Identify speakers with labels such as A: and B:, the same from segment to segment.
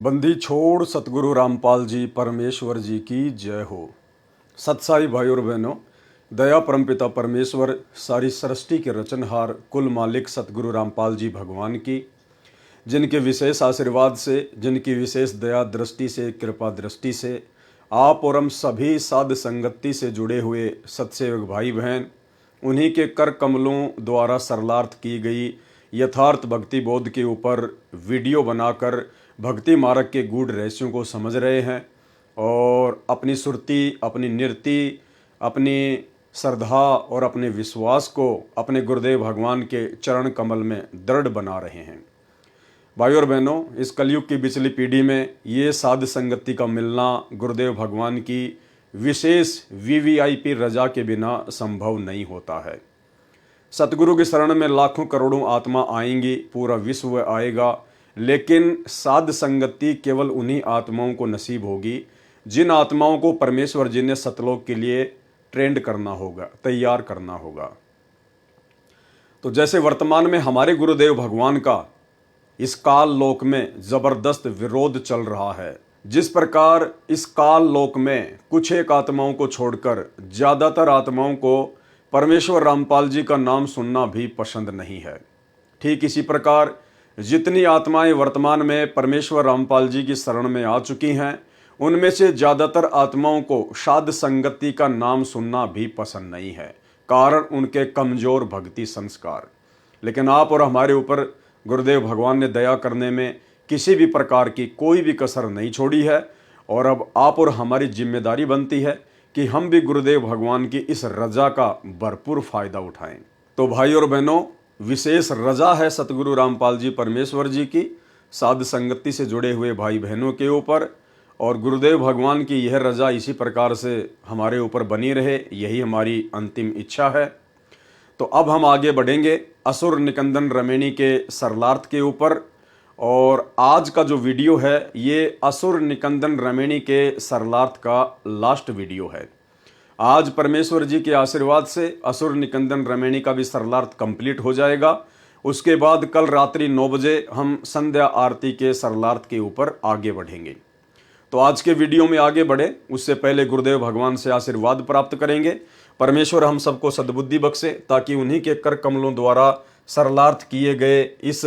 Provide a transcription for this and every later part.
A: बंदी छोड़ सतगुरु रामपाल जी परमेश्वर जी की जय हो। सत्साई भाई और बहनों, दया परमपिता परमेश्वर सारी सृष्टि के रचनहार कुल मालिक सतगुरु रामपाल जी भगवान की, जिनके विशेष आशीर्वाद से, जिनकी विशेष दया दृष्टि से, कृपा दृष्टि से आप और हम सभी साध संगति से जुड़े हुए सत्सेवक भाई बहन, उन्हीं के कर कमलों द्वारा सरलार्थ की गई यथार्थ भक्ति बोध के ऊपर वीडियो बनाकर भक्ति मार्ग के गूढ़ रहस्यों को समझ रहे हैं और अपनी सुरती, अपनी निरति, अपनी श्रद्धा और अपने विश्वास को अपने गुरुदेव भगवान के चरण कमल में दृढ़ बना रहे हैं। भाई और बहनों, इस कलयुग की पिछली पीढ़ी में ये साध संगति का मिलना गुरुदेव भगवान की विशेष वीवीआईपी रजा के बिना संभव नहीं होता है। सतगुरु की शरण में लाखों करोड़ों आत्मा आएंगी, पूरा विश्व आएगा, लेकिन साध संगति केवल उन्हीं आत्माओं को नसीब होगी जिन आत्माओं को परमेश्वर जी ने सतलोक के लिए ट्रेंड करना होगा, तैयार करना होगा। तो जैसे वर्तमान में हमारे गुरुदेव भगवान का इस काल लोक में जबरदस्त विरोध चल रहा है, जिस प्रकार इस काल लोक में कुछ एक आत्माओं को छोड़कर ज्यादातर आत्माओं को परमेश्वर रामपाल जी का नाम सुनना भी पसंद नहीं है, ठीक इसी प्रकार जितनी आत्माएं वर्तमान में परमेश्वर रामपाल जी की शरण में आ चुकी हैं, उनमें से ज्यादातर आत्माओं को साध संगति का नाम सुनना भी पसंद नहीं है, कारण उनके कमजोर भक्ति संस्कार। लेकिन आप और हमारे ऊपर गुरुदेव भगवान ने दया करने में किसी भी प्रकार की कोई भी कसर नहीं छोड़ी है और अब आप और हमारी जिम्मेदारी बनती है कि हम भी गुरुदेव भगवान की इस रजा का भरपूर फायदा उठाएं। तो भाई और बहनों, विशेष रजा है सतगुरु रामपाल जी परमेश्वर जी की साध संगति से जुड़े हुए भाई बहनों के ऊपर, और गुरुदेव भगवान की यह रजा इसी प्रकार से हमारे ऊपर बनी रहे, यही हमारी अंतिम इच्छा है। तो अब हम आगे बढ़ेंगे असुर निकंदन रमेणी के सरलार्थ के ऊपर, और आज का जो वीडियो है ये असुर निकंदन रमेणी के सरलार्थ का लास्ट वीडियो है। आज परमेश्वर जी के आशीर्वाद से असुर निकंदन रमेणी का भी सरलार्थ कंप्लीट हो जाएगा। उसके बाद कल रात्रि 9 बजे हम संध्या आरती के सरलार्थ के ऊपर आगे बढ़ेंगे। तो आज के वीडियो में आगे बढ़े उससे पहले गुरुदेव भगवान से आशीर्वाद प्राप्त करेंगे। परमेश्वर हम सबको सद्बुद्धि बख्शे ताकि उन्हीं के कर कमलों द्वारा सरलार्थ किए गए इस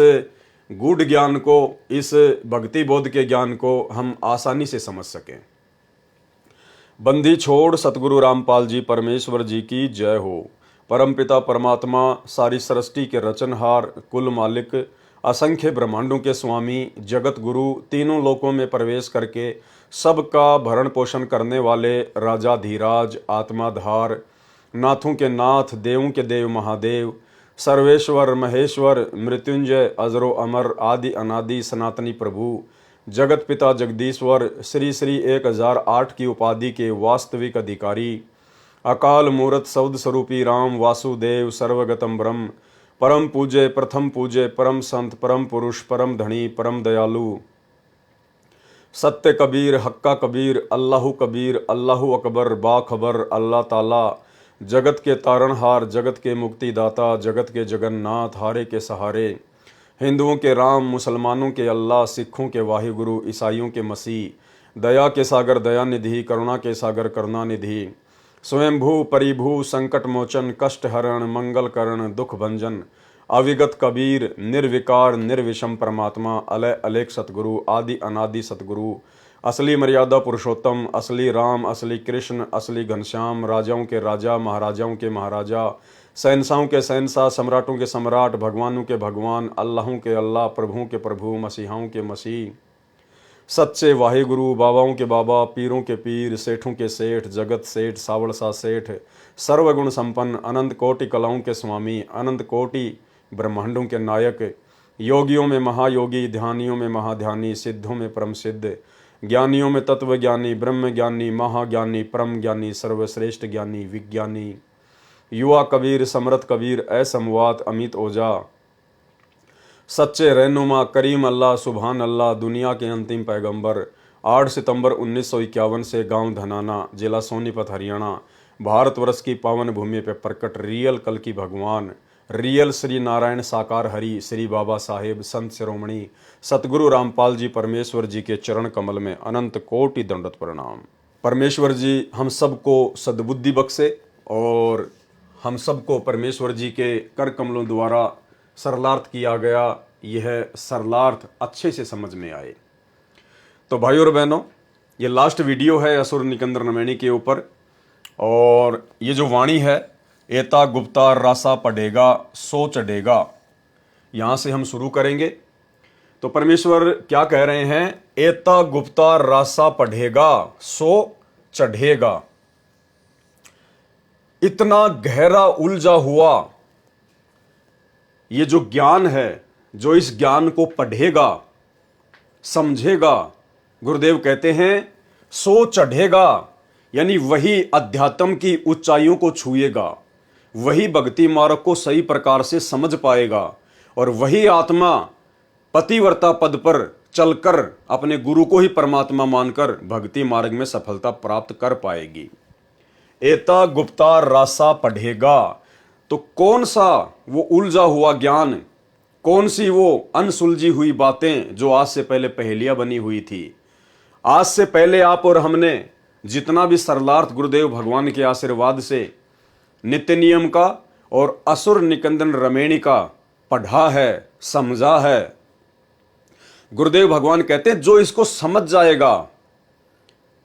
A: गूढ़ ज्ञान को, इस भक्ति बोध के ज्ञान को हम आसानी से समझ सकें। बंदी छोड़ सतगुरु रामपाल जी परमेश्वर जी की जय हो। परमपिता परमात्मा सारी सृष्टि के रचनहार, कुल मालिक, असंख्य ब्रह्मांडों के स्वामी, जगत गुरु, तीनों लोकों में प्रवेश करके सबका भरण पोषण करने वाले राजाधीराज, आत्माधार, नाथों के नाथ, देवों के देव महादेव, सर्वेश्वर महेश्वर, मृत्युंजय, अजरो अमर, आदि अनादि सनातनी प्रभु, जगत पिता जगदीश्वर, श्री श्री 1008 की उपाधि के वास्तविक अधिकारी, अकाल मूर्त शब्द स्वरूपी राम वासुदेव सर्वगतम ब्रह्म, परम पूज्य, प्रथम पूज्य, परम संत, परम पुरुष, परम धनी, परम दयालु, सत्य कबीर, हक्का कबीर, अल्लाहु कबीर, अल्लाहु अकबर, बाखबर, अल्लाह ताला, जगत के तारणहार, जगत के मुक्तिदाता, जगत के जगन्नाथ, हारे के सहारे, हिंदुओं के राम, मुसलमानों के अल्लाह, सिखों के वाहिगुरु, ईसाइयों के मसीह, दया के सागर दया निधि, करुणा के सागर करुणा निधि, स्वयंभू परिभू, संकट मोचन, कष्ट हरण, मंगल करण, दुख भंजन, अविगत कबीर, निर्विकार निर्विषम परमात्मा, अलय अलेख सतगुरु, आदि अनादि सतगुरु, असली मर्यादा पुरुषोत्तम, असली राम, असली कृष्ण, असली घनश्याम, राजाओं के राजा, महाराजाओं के महाराजा, शहंशाहों के शहंशाह, सम्राटों के सम्राट, भगवानों के भगवान, अल्लाहों के अल्लाह, प्रभुओं के प्रभु, मसीहाओं के मसीह, सच्चे वाहिगुरु, बाबाओं के बाबा, पीरों के पीर, सेठों के सेठ, जगत सेठ, सावड़सा सेठ, सर्वगुण संपन्न, अनंत कोटि कलाओं के स्वामी, अनंत कोटि ब्रह्मांडों के नायक, योगियों में महायोगी, ध्यानियों में महाध्यानी, सिद्धों में परम सिद्ध, ज्ञानियों में तत्व ज्ञानी, ब्रह्म ज्ञानी, महाज्ञानी, परम ज्ञानी, सर्वश्रेष्ठ ज्ञानी, विज्ञानी, युवा कबीर, समरथ कबीर, असमवात, अमित ओझा, सच्चे रहनुमा, करीम अल्लाह, सुभान अल्लाह, दुनिया के अंतिम पैगंबर, 8 सितंबर 1951 से गांव धनाना, जिला सोनीपत, हरियाणा, भारतवर्ष की पावन भूमि पर प्रकट रियल कल की भगवान, रियल श्री नारायण साकार हरि श्री बाबा साहेब संत शिरोमणि सतगुरु रामपाल जी परमेश्वर जी के चरण कमल में अनंत कोटि दंडवत प्रणाम। परमेश्वर जी हम सबको सद्बुद्धि बख्शे और हम सबको परमेश्वर जी के कर कमलों द्वारा सरलार्थ किया गया यह सरलार्थ अच्छे से समझ में आए। तो भाई और बहनों, ये लास्ट वीडियो है असुर निकंदर नमैनी के ऊपर, और ये जो वाणी है एता गुप्ता रासा पढ़ेगा सो चढ़ेगा, यहाँ से हम शुरू करेंगे। तो परमेश्वर क्या कह रहे हैं? एता गुप्ता रासा पढ़ेगा सो चढ़ेगा। इतना गहरा उलझा हुआ ये जो ज्ञान है, जो इस ज्ञान को पढ़ेगा समझेगा, गुरुदेव कहते हैं सो चढ़ेगा, यानी वही अध्यात्म की ऊंचाइयों को छुएगा, वही भक्ति मार्ग को सही प्रकार से समझ पाएगा, और वही आत्मा पतिव्रता पद पर चलकर अपने गुरु को ही परमात्मा मानकर भक्ति मार्ग में सफलता प्राप्त कर पाएगी। एता गुप्ता रासा पढ़ेगा। तो कौन सा वो उलझा हुआ ज्ञान, कौन सी वो अनसुलझी हुई बातें जो आज से पहले पहेलियां बनी हुई थी, आज से पहले आप और हमने जितना भी सरलार्थ गुरुदेव भगवान के आशीर्वाद से नित्य नियम का और असुर निकंदन रमैनी का पढ़ा है, समझा है, गुरुदेव भगवान कहते हैं जो इसको समझ जाएगा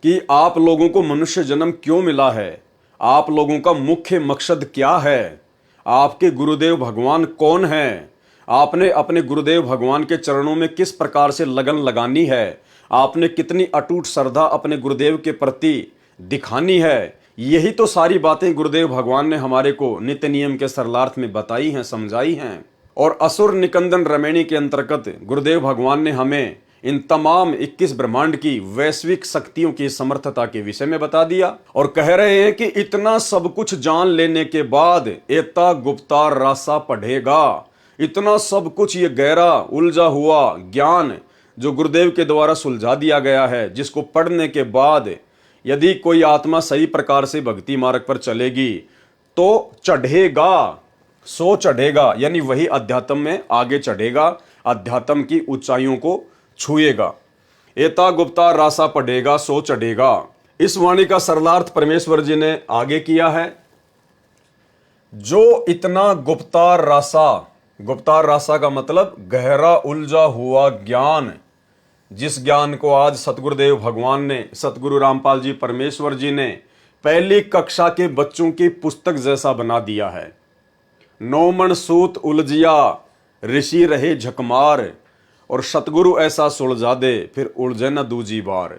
A: कि आप लोगों को मनुष्य जन्म क्यों मिला है, आप लोगों का मुख्य मकसद क्या है, आपके गुरुदेव भगवान कौन है, आपने अपने गुरुदेव भगवान के चरणों में किस प्रकार से लगन लगानी है, आपने कितनी अटूट श्रद्धा अपने गुरुदेव के प्रति दिखानी है, यही तो सारी बातें गुरुदेव भगवान ने हमारे को नित्य नियम के सरलार्थ में बताई हैं, समझाई हैं। और असुर निकंदन रमैनी के अंतर्गत गुरुदेव भगवान ने हमें इन तमाम 21 ब्रह्मांड की वैश्विक शक्तियों की समर्थता के विषय में बता दिया, और कह रहे हैं कि इतना सब कुछ जान लेने के बाद एता गुप्ता रासा पढ़ेगा। इतना सब कुछ ये गहरा उलझा हुआ ज्ञान जो गुरुदेव के द्वारा सुलझा दिया गया है, जिसको पढ़ने के बाद यदि कोई आत्मा सही प्रकार से भक्ति मार्ग पर चलेगी तो चढ़ेगा, सो चढ़ेगा, यानी वही अध्यात्म में आगे चढ़ेगा, अध्यात्म की ऊंचाइयों को छुएगा। एता गुप्ता रासा पढ़ेगा सो चढ़ेगा। इस वाणी का सरलार्थ परमेश्वर जी ने आगे किया है। जो इतना गुप्ता रासा, गुप्ता रासा का मतलब गहरा उलझा हुआ ज्ञान, जिस ज्ञान को आज सतगुरुदेव भगवान ने, सतगुरु रामपाल जी परमेश्वर जी ने पहली कक्षा के बच्चों की पुस्तक जैसा बना दिया है। नौमन सूत उलझिया ऋषि रहे झकमार, और सतगुरु ऐसा सुलझा दे फिर उलझे न दूजी बार।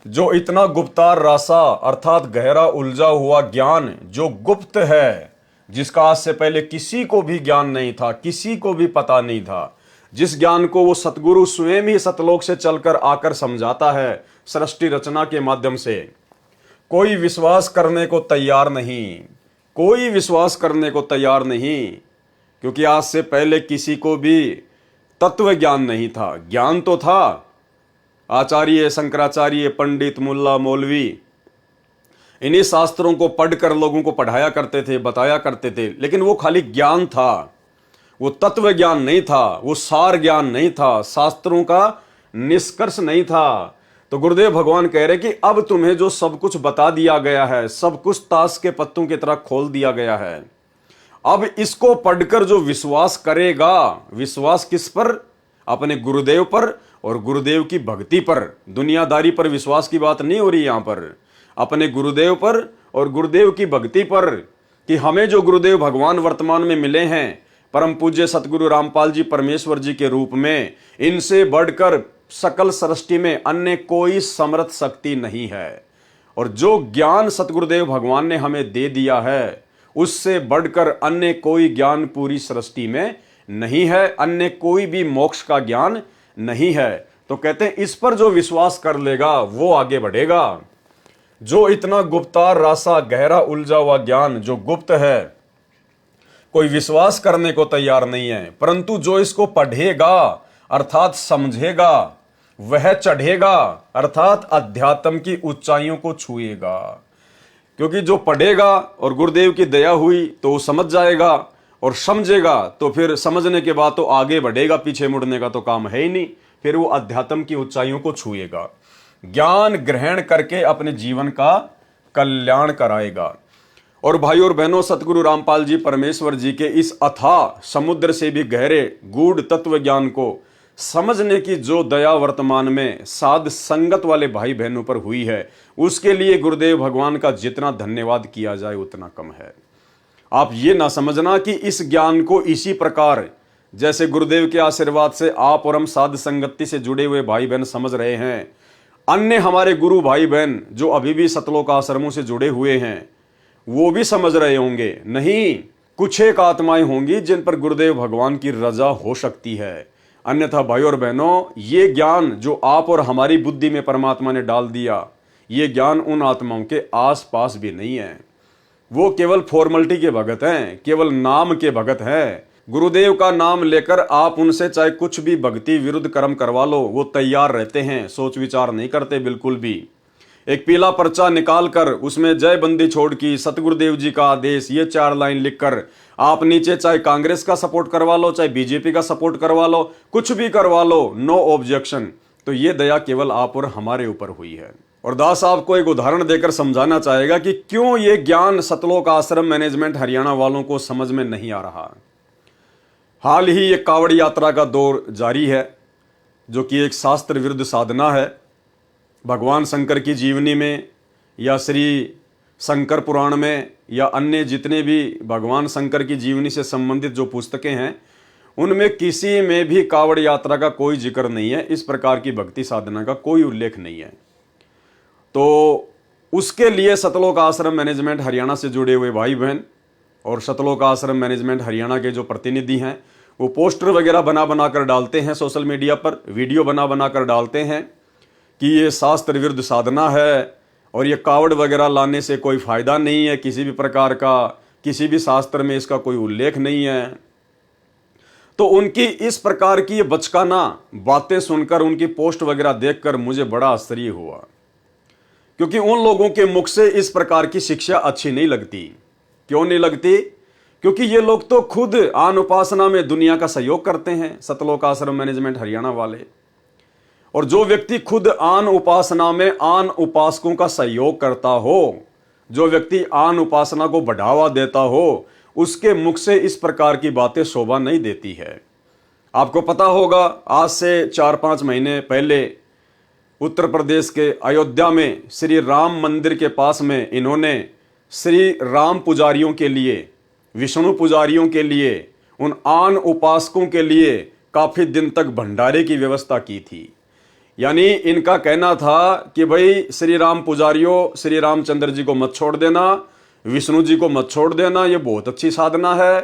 A: जो इतना गुप्ता रासा अर्थात गहरा उलझा हुआ ज्ञान जो गुप्त है, जिसका आज से पहले किसी को भी ज्ञान नहीं था, किसी को भी पता नहीं था, जिस ज्ञान को वो सतगुरु स्वयं ही सतलोक से चलकर आकर समझाता है सृष्टि रचना के माध्यम से, कोई विश्वास करने को तैयार नहीं, कोई विश्वास करने को तैयार नहीं, क्योंकि आज से पहले किसी को भी तत्व ज्ञान नहीं था। ज्ञान तो था, आचार्य शंकराचार्य पंडित मुल्ला मौलवी इन्हीं शास्त्रों को पढ़कर लोगों को पढ़ाया करते थे, बताया करते थे, लेकिन वो खाली ज्ञान था, वो तत्व ज्ञान नहीं था, वो सार ज्ञान नहीं था, शास्त्रों का निष्कर्ष नहीं था। तो गुरुदेव भगवान कह रहे कि अब तुम्हें जो सब कुछ बता दिया गया है, सब कुछ ताश के पत्तों की तरह खोल दिया गया है, अब इसको पढ़कर जो विश्वास करेगा, विश्वास किस पर? अपने गुरुदेव पर और गुरुदेव की भक्ति पर। दुनियादारी पर विश्वास की बात नहीं हो रही यहां पर, अपने गुरुदेव पर और गुरुदेव की भक्ति पर, कि हमें जो गुरुदेव भगवान वर्तमान में मिले हैं परम पूज्य सतगुरु रामपाल जी परमेश्वर जी के रूप में, इनसे बढ़कर सकल सृष्टि में अन्य कोई समर्थ शक्ति नहीं है। और जो ज्ञान सतगुरुदेव भगवान ने हमें दे दिया है, उससे बढ़कर अन्य कोई ज्ञान पूरी सृष्टि में नहीं है, अन्य कोई भी मोक्ष का ज्ञान नहीं है। तो कहते हैं इस पर जो विश्वास कर लेगा वो आगे बढ़ेगा। जो इतना गुप्ता रासा गहरा उलझा हुआ ज्ञान जो गुप्त है, कोई विश्वास करने को तैयार नहीं है, परंतु जो इसको पढ़ेगा अर्थात समझेगा, वह चढ़ेगा अर्थात अध्यात्म की ऊंचाइयों को छुएगा। क्योंकि जो पढ़ेगा और गुरुदेव की दया हुई तो वो समझ जाएगा, और समझेगा तो फिर समझने के बाद तो आगे बढ़ेगा, पीछे मुड़ने का तो काम है ही नहीं। फिर वो अध्यात्म की ऊंचाइयों को छुएगा, ज्ञान ग्रहण करके अपने जीवन का कल्याण कराएगा। और भाई और बहनों, सतगुरु रामपाल जी परमेश्वर जी के इस अथाह समुद्र से भी गहरे गूढ़ तत्व ज्ञान को समझने की जो दया वर्तमान में साध संगत वाले भाई बहनों पर हुई है, उसके लिए गुरुदेव भगवान का जितना धन्यवाद किया जाए उतना कम है। आप ये ना समझना कि इस ज्ञान को इसी प्रकार जैसे गुरुदेव के आशीर्वाद से आप और हम साध संगति से जुड़े हुए भाई बहन समझ रहे हैं, अन्य हमारे गुरु भाई बहन जो अभी भी सतलोक आश्रमों से जुड़े हुए हैं वो भी समझ रहे होंगे। नहीं, कुछ एक आत्माएं होंगी जिन पर गुरुदेव भगवान की रजा हो सकती है। अन्यथा भाई और बहनों, ये ज्ञान जो आप और हमारी बुद्धि में परमात्मा ने डाल दिया, ये ज्ञान उन आत्माओं के आसपास भी नहीं है। वो केवल फॉर्मलिटी के भगत हैं, केवल नाम के भगत हैं। गुरुदेव का नाम लेकर आप उनसे चाहे कुछ भी भक्ति विरुद्ध कर्म करवा लो, वो तैयार रहते हैं, सोच विचार नहीं करते बिल्कुल भी। एक पीला पर्चा निकाल कर उसमें जय बंदी छोड़ की सतगुरुदेव जी का आदेश, ये 4 लाइन लिखकर आप नीचे चाहे कांग्रेस का सपोर्ट करवा लो, चाहे बीजेपी का सपोर्ट करवा लो, कुछ भी करवा लो, नो ऑब्जेक्शन। तो ये दया केवल आप और हमारे ऊपर हुई है। और दास आपको एक उदाहरण देकर समझाना चाहेगा कि क्यों ये ज्ञान सतलोक आश्रम मैनेजमेंट हरियाणा वालों को समझ में नहीं आ रहा। हाल ही ये कावड़ यात्रा का दौर जारी है, जो कि एक शास्त्र विरुद्ध साधना है। भगवान शंकर की जीवनी में या श्री शंकर पुराण में या अन्य जितने भी भगवान शंकर की जीवनी से संबंधित जो पुस्तकें हैं, उनमें किसी में भी कावड़ यात्रा का कोई जिक्र नहीं है। इस प्रकार की भक्ति साधना का कोई उल्लेख नहीं है। तो उसके लिए सतलोक आश्रम मैनेजमेंट हरियाणा से जुड़े हुए भाई बहन और सतलोक आश्रम मैनेजमेंट हरियाणा के जो प्रतिनिधि हैं, वो पोस्टर वगैरह बना कर डालते हैं सोशल मीडिया पर, वीडियो बना कर डालते हैं कि ये शास्त्र विरुद्ध साधना है और ये कावड़ वगैरह लाने से कोई फायदा नहीं है किसी भी प्रकार का, किसी भी शास्त्र में इसका कोई उल्लेख नहीं है। तो उनकी इस प्रकार की ये बचकाना बातें सुनकर, उनकी पोस्ट वगैरह देखकर मुझे बड़ा आश्चर्य हुआ, क्योंकि उन लोगों के मुख से इस प्रकार की शिक्षा अच्छी नहीं लगती। क्यों नहीं लगती? क्योंकि ये लोग तो खुद आन उपासना में दुनिया का सहयोग करते हैं, सतलोक आश्रम मैनेजमेंट हरियाणा वाले। और जो व्यक्ति खुद आन उपासना में आन उपासकों का सहयोग करता हो, जो व्यक्ति आन उपासना को बढ़ावा देता हो, उसके मुख से इस प्रकार की बातें शोभा नहीं देती है। आपको पता होगा, आज से 4-5 महीने पहले उत्तर प्रदेश के अयोध्या में श्री राम मंदिर के पास में इन्होंने श्री राम पुजारियों के लिए, विष्णु पुजारियों के लिए, उन आन उपासकों के लिए काफी दिन तक भंडारे की व्यवस्था की थी। यानी इनका कहना था कि भाई श्री राम पुजारियों, श्री रामचंद्र जी को मत छोड़ देना, विष्णु जी को मत छोड़ देना, ये बहुत अच्छी साधना है,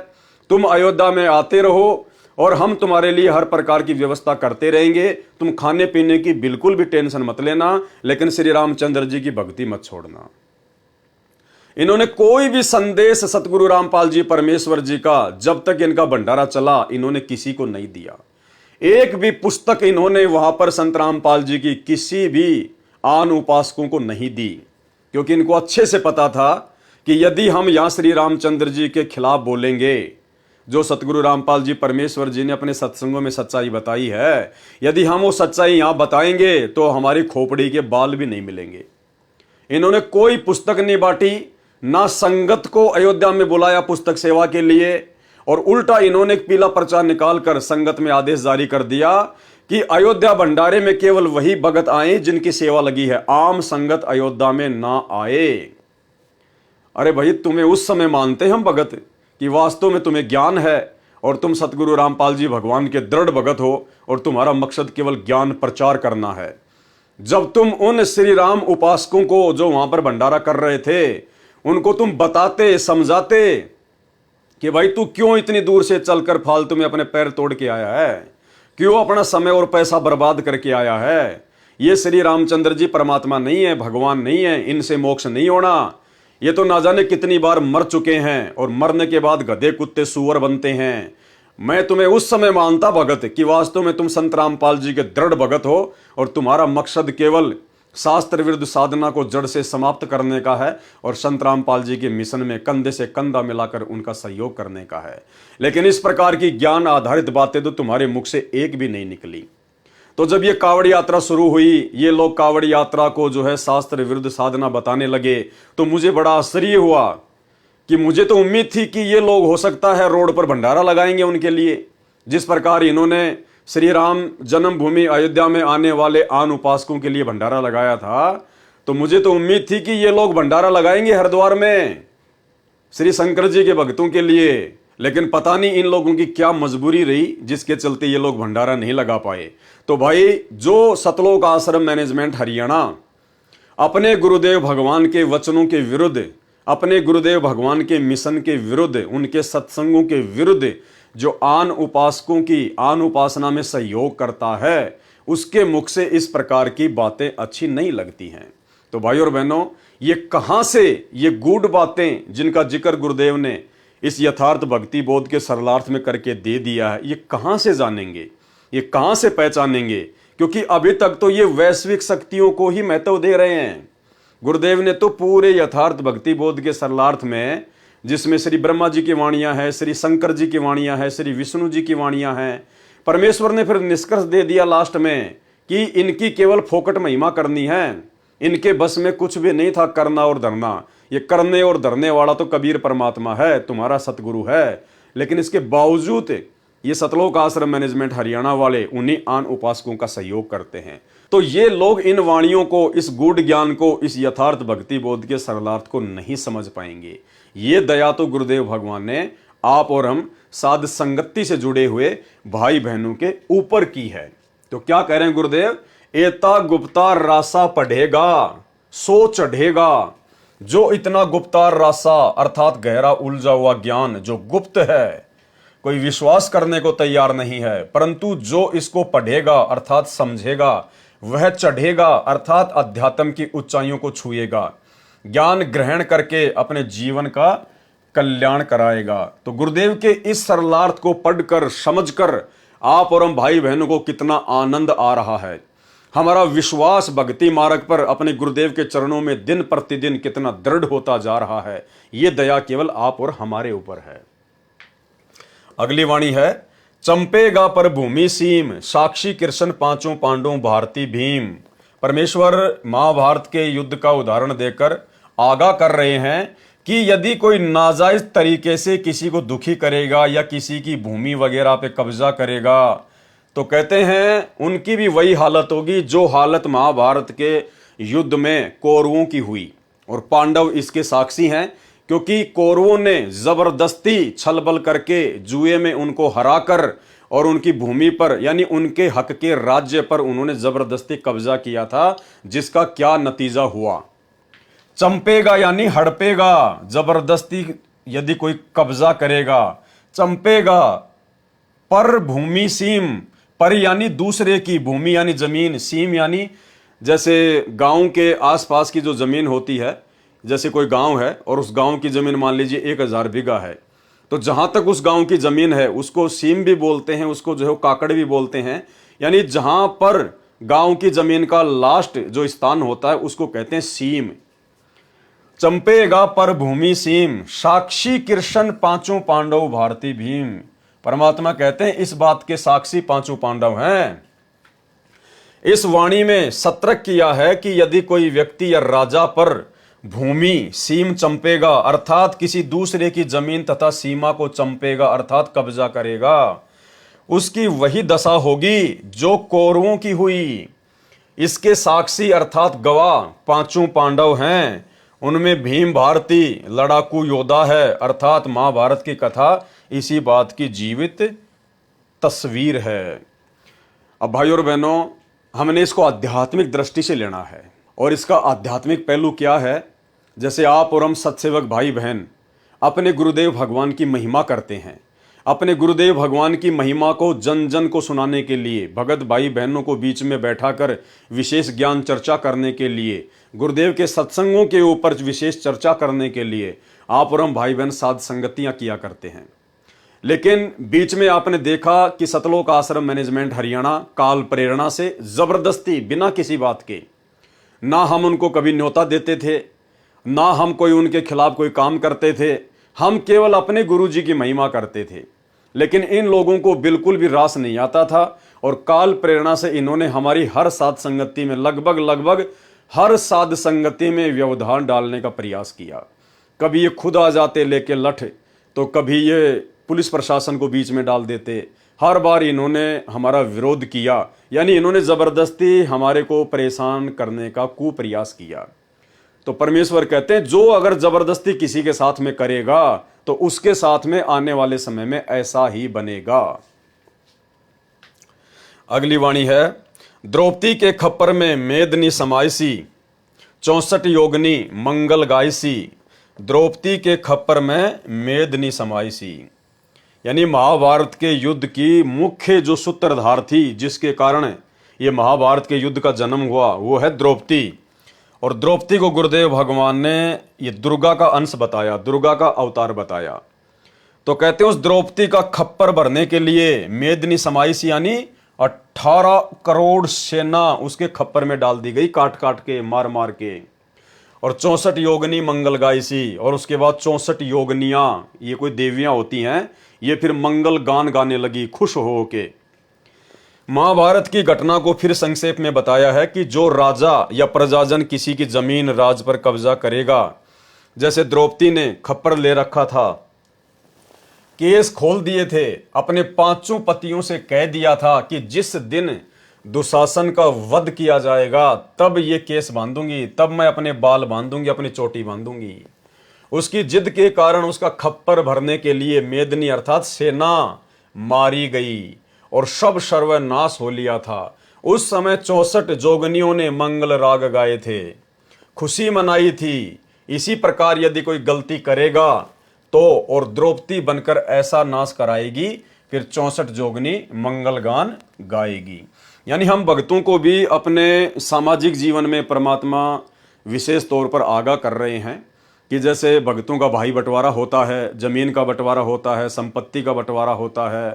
A: तुम अयोध्या में आते रहो और हम तुम्हारे लिए हर प्रकार की व्यवस्था करते रहेंगे, तुम खाने पीने की बिल्कुल भी टेंशन मत लेना, लेकिन श्री रामचंद्र जी की भक्ति मत छोड़ना। इन्होंने कोई भी संदेश सतगुरु रामपाल जी परमेश्वर जी का जब तक इनका भंडारा चला, इन्होंने किसी को नहीं दिया। एक भी पुस्तक इन्होंने वहां पर संत रामपाल जी की किसी भी आन उपासकों को नहीं दी, क्योंकि इनको अच्छे से पता था कि यदि हम यहां श्री रामचंद्र जी के खिलाफ बोलेंगे, जो सतगुरु रामपाल जी परमेश्वर जी ने अपने सत्संगों में सच्चाई बताई है, यदि हम वो सच्चाई यहां बताएंगे तो हमारी खोपड़ी के बाल भी नहीं मिलेंगे। इन्होंने कोई पुस्तक नहीं बांटी, ना संगत को अयोध्या में बुलाया पुस्तक सेवा के लिए, और उल्टा इन्होंने एक पीला पर्चा निकालकर संगत में आदेश जारी कर दिया कि अयोध्या भंडारे में केवल वही भगत आए जिनकी सेवा लगी है, आम संगत अयोध्या में ना आए। अरे भाई, तुम्हें उस समय मानते हम भगत कि वास्तव में तुम्हें ज्ञान है और तुम सतगुरु रामपाल जी भगवान के दृढ़ भगत हो और तुम्हारा मकसद केवल ज्ञान प्रचार करना है। जब तुम उन श्री राम उपासकों को जो वहां पर भंडारा कर रहे थे, उनको तुम बताते, समझाते कि भाई तू क्यों इतनी दूर से चलकर फालतू में अपने पैर तोड़ के आया है, क्यों अपना समय और पैसा बर्बाद करके आया है। ये श्री रामचंद्र जी परमात्मा नहीं है, भगवान नहीं है, इनसे मोक्ष नहीं होना। ये तो ना जाने कितनी बार मर चुके हैं और मरने के बाद गधे कुत्ते सूअर बनते हैं। मैं तुम्हें उस समय मानता भगत कि वास्तव में तुम संत रामपाल जी के दृढ़ भगत हो और तुम्हारा मकसद केवल शास्त्र विरुद्ध साधना को जड़ से समाप्त करने का है और संत रामपाल जी के मिशन में कंधे से कंधा मिलाकर उनका सहयोग करने का है। लेकिन इस प्रकार की ज्ञान आधारित बातें तो तुम्हारे मुख से एक भी नहीं निकली। तो जब ये कावड़ यात्रा शुरू हुई, ये लोग कावड़ यात्रा को जो है शास्त्र विरुद्ध साधना बताने लगे, तो मुझे बड़ा आश्चर्य हुआ कि मुझे तो उम्मीद थी कि ये लोग हो सकता है रोड पर भंडारा लगाएंगे उनके लिए। जिस प्रकार इन्होंने श्री राम जन्मभूमि अयोध्या में आने वाले आन उपासकों के लिए भंडारा लगाया था, तो मुझे तो उम्मीद थी कि ये लोग भंडारा लगाएंगे हरिद्वार में श्री शंकर जी के भक्तों के लिए। लेकिन पता नहीं इन लोगों की क्या मजबूरी रही जिसके चलते ये लोग भंडारा नहीं लगा पाए। तो भाई, जो सतलोक आश्रम मैनेजमेंट हरियाणा अपने गुरुदेव भगवान के वचनों के विरुद्ध, अपने गुरुदेव भगवान के मिशन के विरुद्ध, उनके सत्संगों के विरुद्ध जो आन उपासकों की आन उपासना में सहयोग करता है, उसके मुख से इस प्रकार की बातें अच्छी नहीं लगती हैं। तो भाई और बहनों, ये कहां से ये गूढ़ बातें जिनका जिक्र गुरुदेव ने इस यथार्थ भक्ति बोध के सरलार्थ में करके दे दिया है, ये कहां से जानेंगे, ये कहां से पहचानेंगे? क्योंकि अभी तक तो ये वैश्विक शक्तियों को ही महत्व दे रहे हैं। गुरुदेव ने तो पूरे यथार्थ भक्ति बोध के सरलार्थ में, जिसमें श्री ब्रह्मा जी की वाणियां हैं, श्री शंकर जी की वाणियां हैं, श्री विष्णु जी की वाणियां हैं, परमेश्वर ने फिर निष्कर्ष दे दिया लास्ट में कि इनकी केवल फोकट महिमा करनी है, इनके बस में कुछ भी नहीं था करना और धरना। ये करने और धरने वाला तो कबीर परमात्मा है, तुम्हारा सतगुरु है। लेकिन इसके बावजूद ये सतलोक आश्रम मैनेजमेंट हरियाणा वाले उन्हीं आन उपासकों का सहयोग करते हैं। तो ये लोग इन वाणियों को, इस गूढ़ ज्ञान को, इस यथार्थ भक्ति बोध के सरलार्थ को नहीं समझ पाएंगे। ये दया तो गुरुदेव भगवान ने आप और हम साध संगति से जुड़े हुए भाई बहनों के ऊपर की है। तो क्या कह रहे हैं गुरुदेव? एता गुप्ता रासा पढ़ेगा सो चढ़ेगा। जो इतना गुप्तार रासा अर्थात गहरा उलझा हुआ ज्ञान जो गुप्त है, कोई विश्वास करने को तैयार नहीं है, परंतु जो इसको पढ़ेगा अर्थात समझेगा, वह चढ़ेगा अर्थात अध्यात्म की ऊंचाइयों को छुएगा, ज्ञान ग्रहण करके अपने जीवन का कल्याण कराएगा। तो गुरुदेव के इस सरलार्थ को पढ़कर समझकर आप और हम भाई बहनों को कितना आनंद आ रहा है। हमारा विश्वास भक्ति मार्ग पर अपने गुरुदेव के चरणों में दिन प्रतिदिन कितना दृढ़ होता जा रहा है। ये दया केवल आप और हमारे ऊपर है। अगली वाणी है, चंपेगा पर भूमि सीम, साक्षी कृष्ण पांचों पांडवों भारती भीम। परमेश्वर महाभारत के युद्ध का उदाहरण देकर आगाह कर रहे हैं कि यदि कोई नाजायज तरीके से किसी को दुखी करेगा या किसी की भूमि वगैरह पे कब्जा करेगा, तो कहते हैं उनकी भी वही हालत होगी जो हालत महाभारत के युद्ध में कौरवों की हुई। और पांडव इसके साक्षी हैं, क्योंकि कौरवों ने जबरदस्ती छलबल करके जुए में उनको हराकर और उनकी भूमि पर यानी उनके हक के राज्य पर उन्होंने जबरदस्ती कब्जा किया था, जिसका क्या नतीजा हुआ? चंपेगा यानी हड़पेगा, जबरदस्ती यदि कोई कब्जा करेगा। चंपेगा पर भूमि सीम, पर यानी दूसरे की, भूमि यानी जमीन, सीम यानी जैसे गांव के आसपास की जो जमीन होती है, जैसे कोई गांव है और उस गांव की जमीन मान लीजिए 1000 बीघा है, तो जहां तक उस गांव की जमीन है उसको सीम भी बोलते हैं, उसको जो है काकड़ भी बोलते हैं। यानी जहां पर गांव की जमीन का लास्ट जो स्थान होता है उसको कहते हैं सीम। चंपेगा पर भूमि सीम, साक्षी कृष्ण पांचों पांडव भारती भीम। परमात्मा कहते हैं इस बात के साक्षी पांचों पांडव हैं। इस वाणी में सतर्क किया है कि यदि कोई व्यक्ति या राजा पर भूमि सीम चंपेगा अर्थात किसी दूसरे की जमीन तथा सीमा को चंपेगा अर्थात कब्जा करेगा, उसकी वही दशा होगी जो कौरवों की हुई। इसके साक्षी अर्थात गवाह पांचों पांडव हैं। उनमें भीम भारती लड़ाकू योद्धा है, अर्थात महाभारत की कथा इसी बात की जीवित तस्वीर है। अब भाई और बहनों, हमने इसको आध्यात्मिक दृष्टि से लेना है। और इसका आध्यात्मिक पहलू क्या है? जैसे आप और हम सत्सेवक भाई बहन अपने गुरुदेव भगवान की महिमा करते हैं, अपने गुरुदेव भगवान की महिमा को जन जन को सुनाने के लिए, भगत भाई बहनों को बीच में बैठाकर विशेष ज्ञान चर्चा करने के लिए, गुरुदेव के सत्संगों के ऊपर विशेष चर्चा करने के लिए आप और हम भाई बहन साध संगतियां किया करते हैं। लेकिन बीच में आपने देखा कि सतलोक आश्रम मैनेजमेंट हरियाणा काल प्रेरणा से जबरदस्ती बिना किसी बात के ना हम उनको कभी न्योता देते थे, ना हम कोई उनके खिलाफ कोई काम करते थे। हम केवल अपने गुरु जी की महिमा करते थे। लेकिन इन लोगों को बिल्कुल भी रास नहीं आता था और काल प्रेरणा से इन्होंने हमारी हर साध संगति में लगभग हर साध संगति में व्यवधान डालने का प्रयास किया। कभी ये खुद आ जाते लेके लठ, तो कभी ये पुलिस प्रशासन को बीच में डाल देते। हर बार इन्होंने हमारा विरोध किया, यानी इन्होंने जबरदस्ती हमारे को परेशान करने का कुप्रयास किया। तो परमेश्वर कहते हैं जो अगर जबरदस्ती किसी के साथ में करेगा तो उसके साथ में आने वाले समय में ऐसा ही बनेगा। अगली वाणी है, द्रौपदी के खप्पर में मेदनी समायसी, 64 योगनी मंगल गायसी। द्रौपदी के खप्पर में मेदनी समायसी, यानी महाभारत के युद्ध की मुख्य जो सूत्रधार थी, जिसके कारण ये महाभारत के युद्ध का जन्म हुआ, वो है द्रौपदी। और द्रौपदी को गुरुदेव भगवान ने ये दुर्गा का अंश बताया, दुर्गा का अवतार बताया। तो कहते हैं उस द्रौपदी का खप्पर भरने के लिए मेदनी समाइसी, यानी 18 करोड़ सेना उसके खप्पर में डाल दी गई, काट काट के, मार मार के। और 64 योगनी मंगल गायसी, और उसके बाद 64 योगनियां, ये कोई देवियां होती हैं, ये फिर मंगल गान गाने लगी खुश हो के। महाभारत की घटना को फिर संक्षेप में बताया है कि जो राजा या प्रजाजन किसी की जमीन राज पर कब्जा करेगा, जैसे द्रौपदी ने खप्पर ले रखा था, केस खोल दिए थे, अपने 5 पतियों से कह दिया था कि जिस दिन दुशासन का वध किया जाएगा तब ये केस बांधूंगी, तब मैं अपने बाल बांधूंगी, अपनी चोटी बांधूंगी। उसकी जिद के कारण उसका खप्पर भरने के लिए मेदनी अर्थात सेना मारी गई और सब सर्वनाश हो लिया था। उस समय 64 जोगनियों ने मंगल राग गाए थे, खुशी मनाई थी। इसी प्रकार यदि कोई गलती करेगा तो और द्रौपदी बनकर ऐसा नाश कराएगी, फिर 64 जोगनी मंगल गान गाएगी। यानी हम भक्तों को भी अपने सामाजिक जीवन में परमात्मा विशेष तौर पर आगाह कर रहे हैं कि जैसे भक्तों का भाई बंटवारा होता है, जमीन का बंटवारा होता है, संपत्ति का बंटवारा होता है,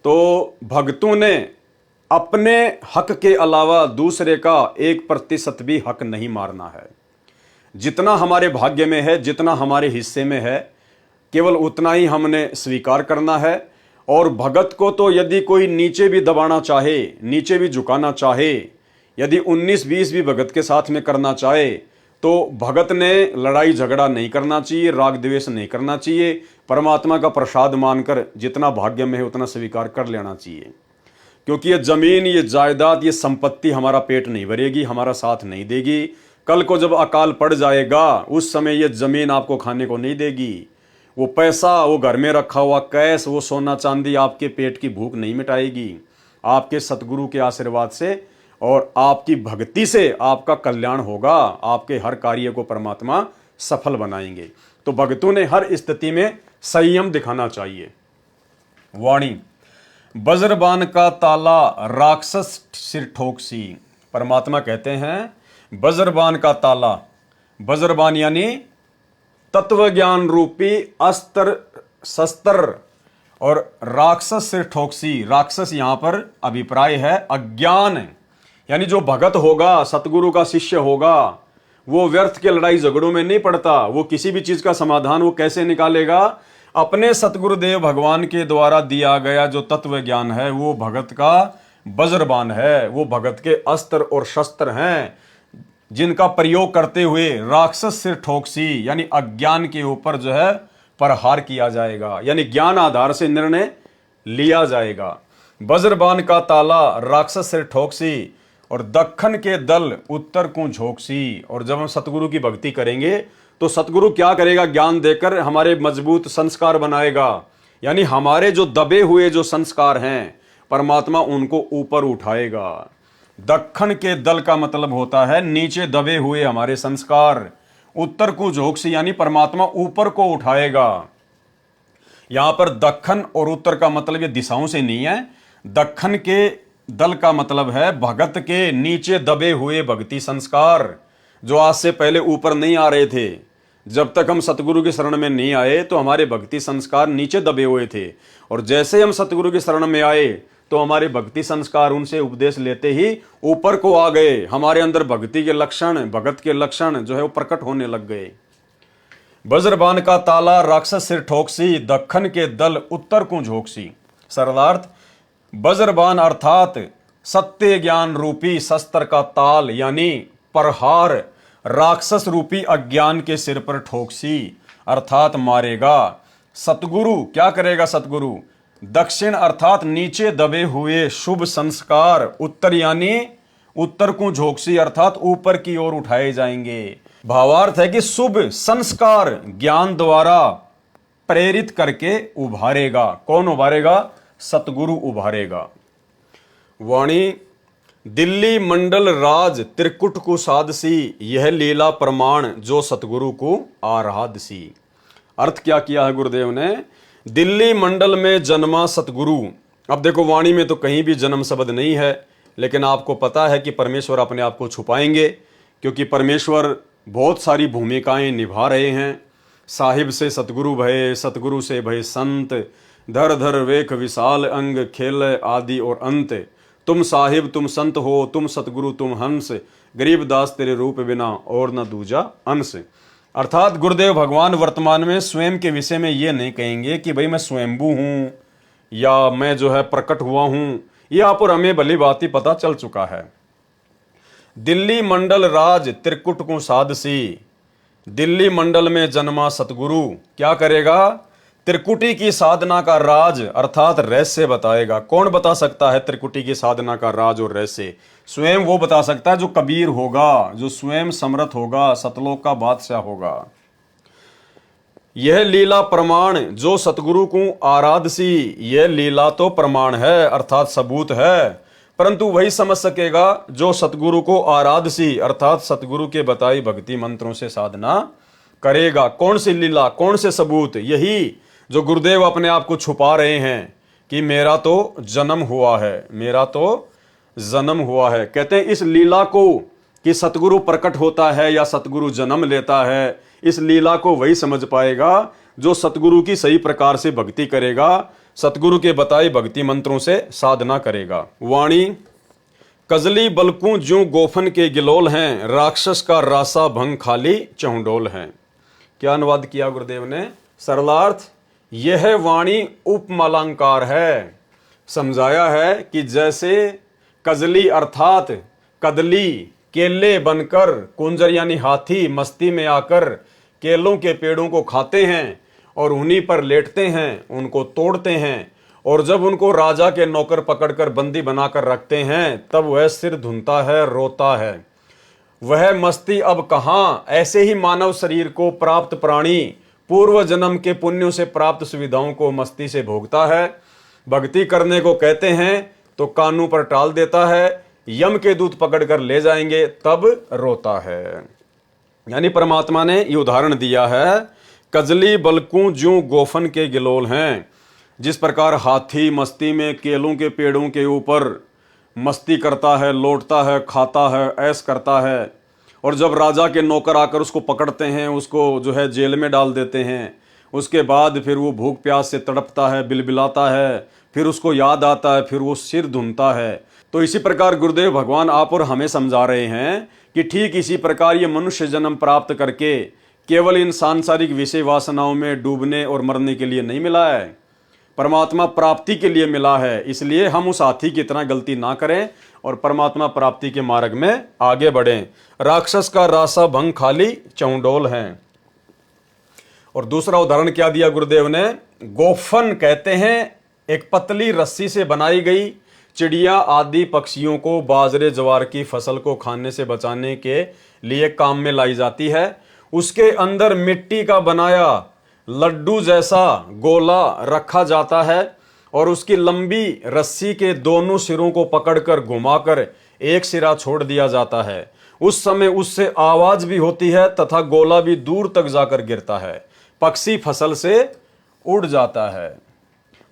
A: तो भक्तों ने अपने हक के अलावा दूसरे का 1% भी हक नहीं मारना है। जितना हमारे भाग्य में है, जितना हमारे हिस्से में है, केवल उतना ही हमने स्वीकार करना है। और भगत को तो यदि कोई नीचे भी दबाना चाहे, नीचे भी झुकाना चाहे, यदि 19-20 भी भगत के साथ में करना चाहे, तो भगत ने लड़ाई झगड़ा नहीं करना चाहिए, राग द्वेष नहीं करना चाहिए। परमात्मा का प्रसाद मानकर जितना भाग्य में है उतना स्वीकार कर लेना चाहिए। क्योंकि ये जमीन, ये जायदाद, ये संपत्ति हमारा पेट नहीं भरेगी, हमारा साथ नहीं देगी। कल को जब अकाल पड़ जाएगा उस समय ये जमीन आपको खाने को नहीं देगी। वो पैसा, वो घर में रखा हुआ कैश, वो सोना चांदी आपके पेट की भूख नहीं मिटाएगी। आपके सतगुरु के आशीर्वाद से और आपकी भक्ति से आपका कल्याण होगा। आपके हर कार्य को परमात्मा सफल बनाएंगे। तो भक्तों ने हर स्थिति में संयम दिखाना चाहिए। वाणी, वज्रबाण का ताला राक्षस सिर ठोकसी। परमात्मा कहते हैं वज्रबाण का ताला, वज्रबाण यानी तत्व ज्ञान रूपी अस्त्र शस्त्र, और राक्षस सिर ठोकसी, राक्षस यहां पर अभिप्राय है अज्ञान। यानी जो भगत होगा, सतगुरु का शिष्य होगा, वो व्यर्थ के लड़ाई झगड़ों में नहीं पड़ता। वो किसी भी चीज का समाधान वो कैसे निकालेगा? अपने सतगुरुदेव भगवान के द्वारा दिया गया जो तत्व ज्ञान है वो भगत का वज्रबाण है, वो भगत के अस्त्र और शस्त्र हैं, जिनका प्रयोग करते हुए राक्षस सिर ठोकसी, यानी अज्ञान के ऊपर जो है प्रहार किया जाएगा, यानी ज्ञान आधार से निर्णय लिया जाएगा। वज्रबाण का ताला राक्षस सिर ठोकसी, और दक्खन के दल उत्तर को झोंकसी। और जब हम सतगुरु की भक्ति करेंगे तो सतगुरु क्या करेगा? ज्ञान देकर हमारे मजबूत संस्कार बनाएगा। यानी हमारे जो दबे हुए जो संस्कार हैं परमात्मा उनको ऊपर उठाएगा। दक्खन के दल का मतलब होता है नीचे दबे हुए हमारे संस्कार। उत्तर को झोंकसी यानी परमात्मा ऊपर को उठाएगा। यहां पर दक्खन और उत्तर का मतलब ये दिशाओं से नहीं है। दक्खन के दल का मतलब है भगत के नीचे दबे हुए भक्ति संस्कार, जो आज से पहले ऊपर नहीं आ रहे थे। जब तक हम सतगुरु की शरण में नहीं आए तो हमारे भक्ति संस्कार नीचे दबे हुए थे, और जैसे हम सतगुरु की शरण में आए तो हमारे भक्ति संस्कार उनसे उपदेश लेते ही ऊपर को आ गए। हमारे अंदर भक्ति के लक्षण, भगत के लक्षण जो है वो प्रकट होने लग गए। वज्रबाण का ताला राक्षस सिर ठोकसी, दखन के दल उत्तर को झोंकसी। सरलार्थ, वज्रबाण अर्थात सत्य ज्ञान रूपी शस्त्र का ताल यानी प्रहार राक्षस रूपी अज्ञान के सिर पर ठोकसी अर्थात मारेगा। सतगुरु क्या करेगा? सतगुरु दक्षिण अर्थात नीचे दबे हुए शुभ संस्कार, उत्तर यानी उत्तर को झोंकसी अर्थात ऊपर की ओर उठाए जाएंगे। भावार्थ है कि शुभ संस्कार ज्ञान द्वारा प्रेरित करके उभारेगा। कौन उभारेगा? सतगुरु उभारेगा। वाणी, दिल्ली मंडल राज त्रिकुट को साधसी, यह लीला प्रमाण जो सतगुरु को आराधसी। अर्थ क्या किया है गुरुदेव ने? दिल्ली मंडल में जन्मा सतगुरु। अब देखो वाणी में तो कहीं भी जन्म शब्द नहीं है, लेकिन आपको पता है कि परमेश्वर अपने आप को छुपाएंगे, क्योंकि परमेश्वर बहुत सारी भूमिकाएं निभा रहे हैं। साहिब से सतगुरु भये, सतगुरु से भये संत, धर धर वेख विशाल अंग, खेल आदि और अंत। तुम साहिब तुम संत हो, तुम सतगुरु तुम हंस, गरीब दास तेरे रूप बिना और न दूजा अंश। अर्थात गुरुदेव भगवान वर्तमान में स्वयं के विषय में ये नहीं कहेंगे कि भाई मैं स्वयंभू हूं या मैं जो है प्रकट हुआ हूं। ये आप और हमें भली बात ही पता चल चुका है। दिल्ली मंडल राज त्रिकुट को साधसी, दिल्ली मंडल में जन्मा सतगुरु क्या करेगा? त्रिकुटी की साधना का राज अर्थात रहस्य बताएगा। कौन बता सकता है त्रिकुटी की साधना का राज और रहस्य? स्वयं वो बता सकता है जो कबीर होगा, जो स्वयं समर्थ होगा, सतलोक का बादशाह होगा। यह लीला प्रमाण जो सतगुरु को आराधसी, यह लीला तो प्रमाण है अर्थात सबूत है, परंतु वही समझ सकेगा जो सतगुरु को आराधसी अर्थात सतगुरु के बताई भक्ति मंत्रों से साधना करेगा। कौन सी लीला, कौन से सबूत? यही जो गुरुदेव अपने आप को छुपा रहे हैं कि मेरा तो जन्म हुआ है, मेरा तो जन्म हुआ है। कहते हैं इस लीला को कि सतगुरु प्रकट होता है या सतगुरु जन्म लेता है, इस लीला को वही समझ पाएगा जो सतगुरु की सही प्रकार से भक्ति करेगा, सतगुरु के बताए भक्ति मंत्रों से साधना करेगा। वाणी, कजली बलकू ज्यों गोफन के गिलोल हैं, राक्षस का रासा भंग खाली चौंडोल हैं। क्या अनुवाद किया गुरुदेव ने? सरलार्थ, यह वाणी उपमालंकार है। समझाया है कि जैसे कजली अर्थात कदली केले बनकर, कुंजर यानी हाथी मस्ती में आकर केलों के पेड़ों को खाते हैं और उन्हीं पर लेटते हैं, उनको तोड़ते हैं, और जब उनको राजा के नौकर पकड़कर बंदी बनाकर रखते हैं तब वह सिर धुनता है, रोता है। वह मस्ती अब कहाँ? ऐसे ही मानव शरीर को प्राप्त प्राणी पूर्व जन्म के पुण्यों से प्राप्त सुविधाओं को मस्ती से भोगता है। भक्ति करने को कहते हैं तो कानों पर टाल देता है, यम के दूत पकड़कर ले जाएंगे तब रोता है। यानी परमात्मा ने ये उदाहरण दिया है, कजली बलकू ज्यों गोफन के गिलोल हैं। जिस प्रकार हाथी मस्ती में केलों के पेड़ों के ऊपर मस्ती करता है, लौटता है, खाता है, ऐश करता है, और जब राजा के नौकर आकर उसको पकड़ते हैं, उसको जो है जेल में डाल देते हैं, उसके बाद फिर वो भूख प्यास से तड़पता है, बिलबिलाता है, फिर उसको याद आता है, फिर वो सिर धुनता है। तो इसी प्रकार गुरुदेव भगवान आप और हमें समझा रहे हैं कि ठीक इसी प्रकार ये मनुष्य जन्म प्राप्त करके केवल इन सांसारिक विषय वासनाओं में डूबने और मरने के लिए नहीं मिला है, परमात्मा प्राप्ति के लिए मिला है। इसलिए हम उस हाथी की तरह गलती ना करें और परमात्मा प्राप्ति के मार्ग में आगे बढ़ें। राक्षस का रासा भंग खाली चौंडोल हैं। और दूसरा उदाहरण क्या दिया गुरुदेव ने? गोफन कहते हैं एक पतली रस्सी से बनाई गई चिड़िया आदि पक्षियों को बाजरे ज्वार की फसल को खाने से बचाने के लिए काम में लाई जाती है। उसके अंदर मिट्टी का बनाया लड्डू जैसा गोला रखा जाता है और उसकी लंबी रस्सी के दोनों सिरों को पकड़कर घुमाकर एक सिरा छोड़ दिया जाता है। उस समय उससे आवाज भी होती है तथा गोला भी दूर तक जाकर गिरता है, पक्षी फसल से उड़ जाता है।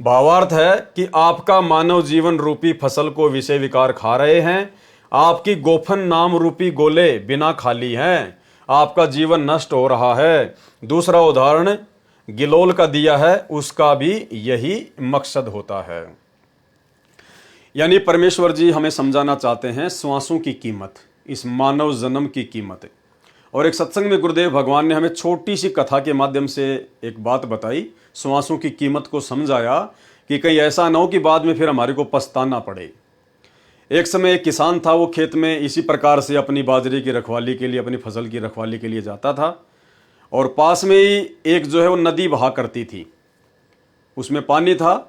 A: भावार्थ है कि आपका मानव जीवन रूपी फसल को विषय विकार खा रहे हैं, आपकी गोफन नाम रूपी गोले बिना खाली हैं, आपका जीवन नष्ट हो रहा है। दूसरा उदाहरण गिलोल का दिया है, उसका भी यही मकसद होता है। यानी परमेश्वर जी हमें समझाना चाहते हैं श्वासों की कीमत, इस मानव जन्म की कीमत। और एक सत्संग में गुरुदेव भगवान ने हमें छोटी सी कथा के माध्यम से एक बात बताई, श्वासों की कीमत को समझाया कि कहीं ऐसा ना हो कि बाद में फिर हमारे को पछताना पड़े। एक समय एक किसान था, वो खेत में इसी प्रकार से अपनी बाजरे की रखवाली के लिए, अपनी फसल की रखवाली के लिए जाता था, और पास में ही एक जो है वो नदी बहा करती थी, उसमें पानी था,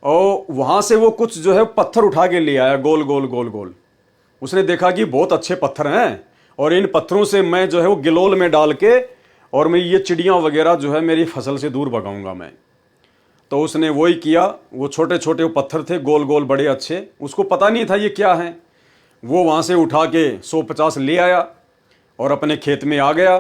A: और वहाँ से वो कुछ जो है पत्थर उठा के ले आया, गोल गोल गोल गोल। उसने देखा कि बहुत अच्छे पत्थर हैं, और इन पत्थरों से मैं जो है वो गिलोल में डाल के और मैं ये चिड़ियाँ वगैरह जो है मेरी फसल से दूर भगाऊंगा मैं। तो उसने वही किया। वो छोटे छोटे वो पत्थर थे, गोल गोल बड़े अच्छे, उसको पता नहीं था ये क्या है। वो वहाँ से उठा के 150 ले आया और अपने खेत में आ गया।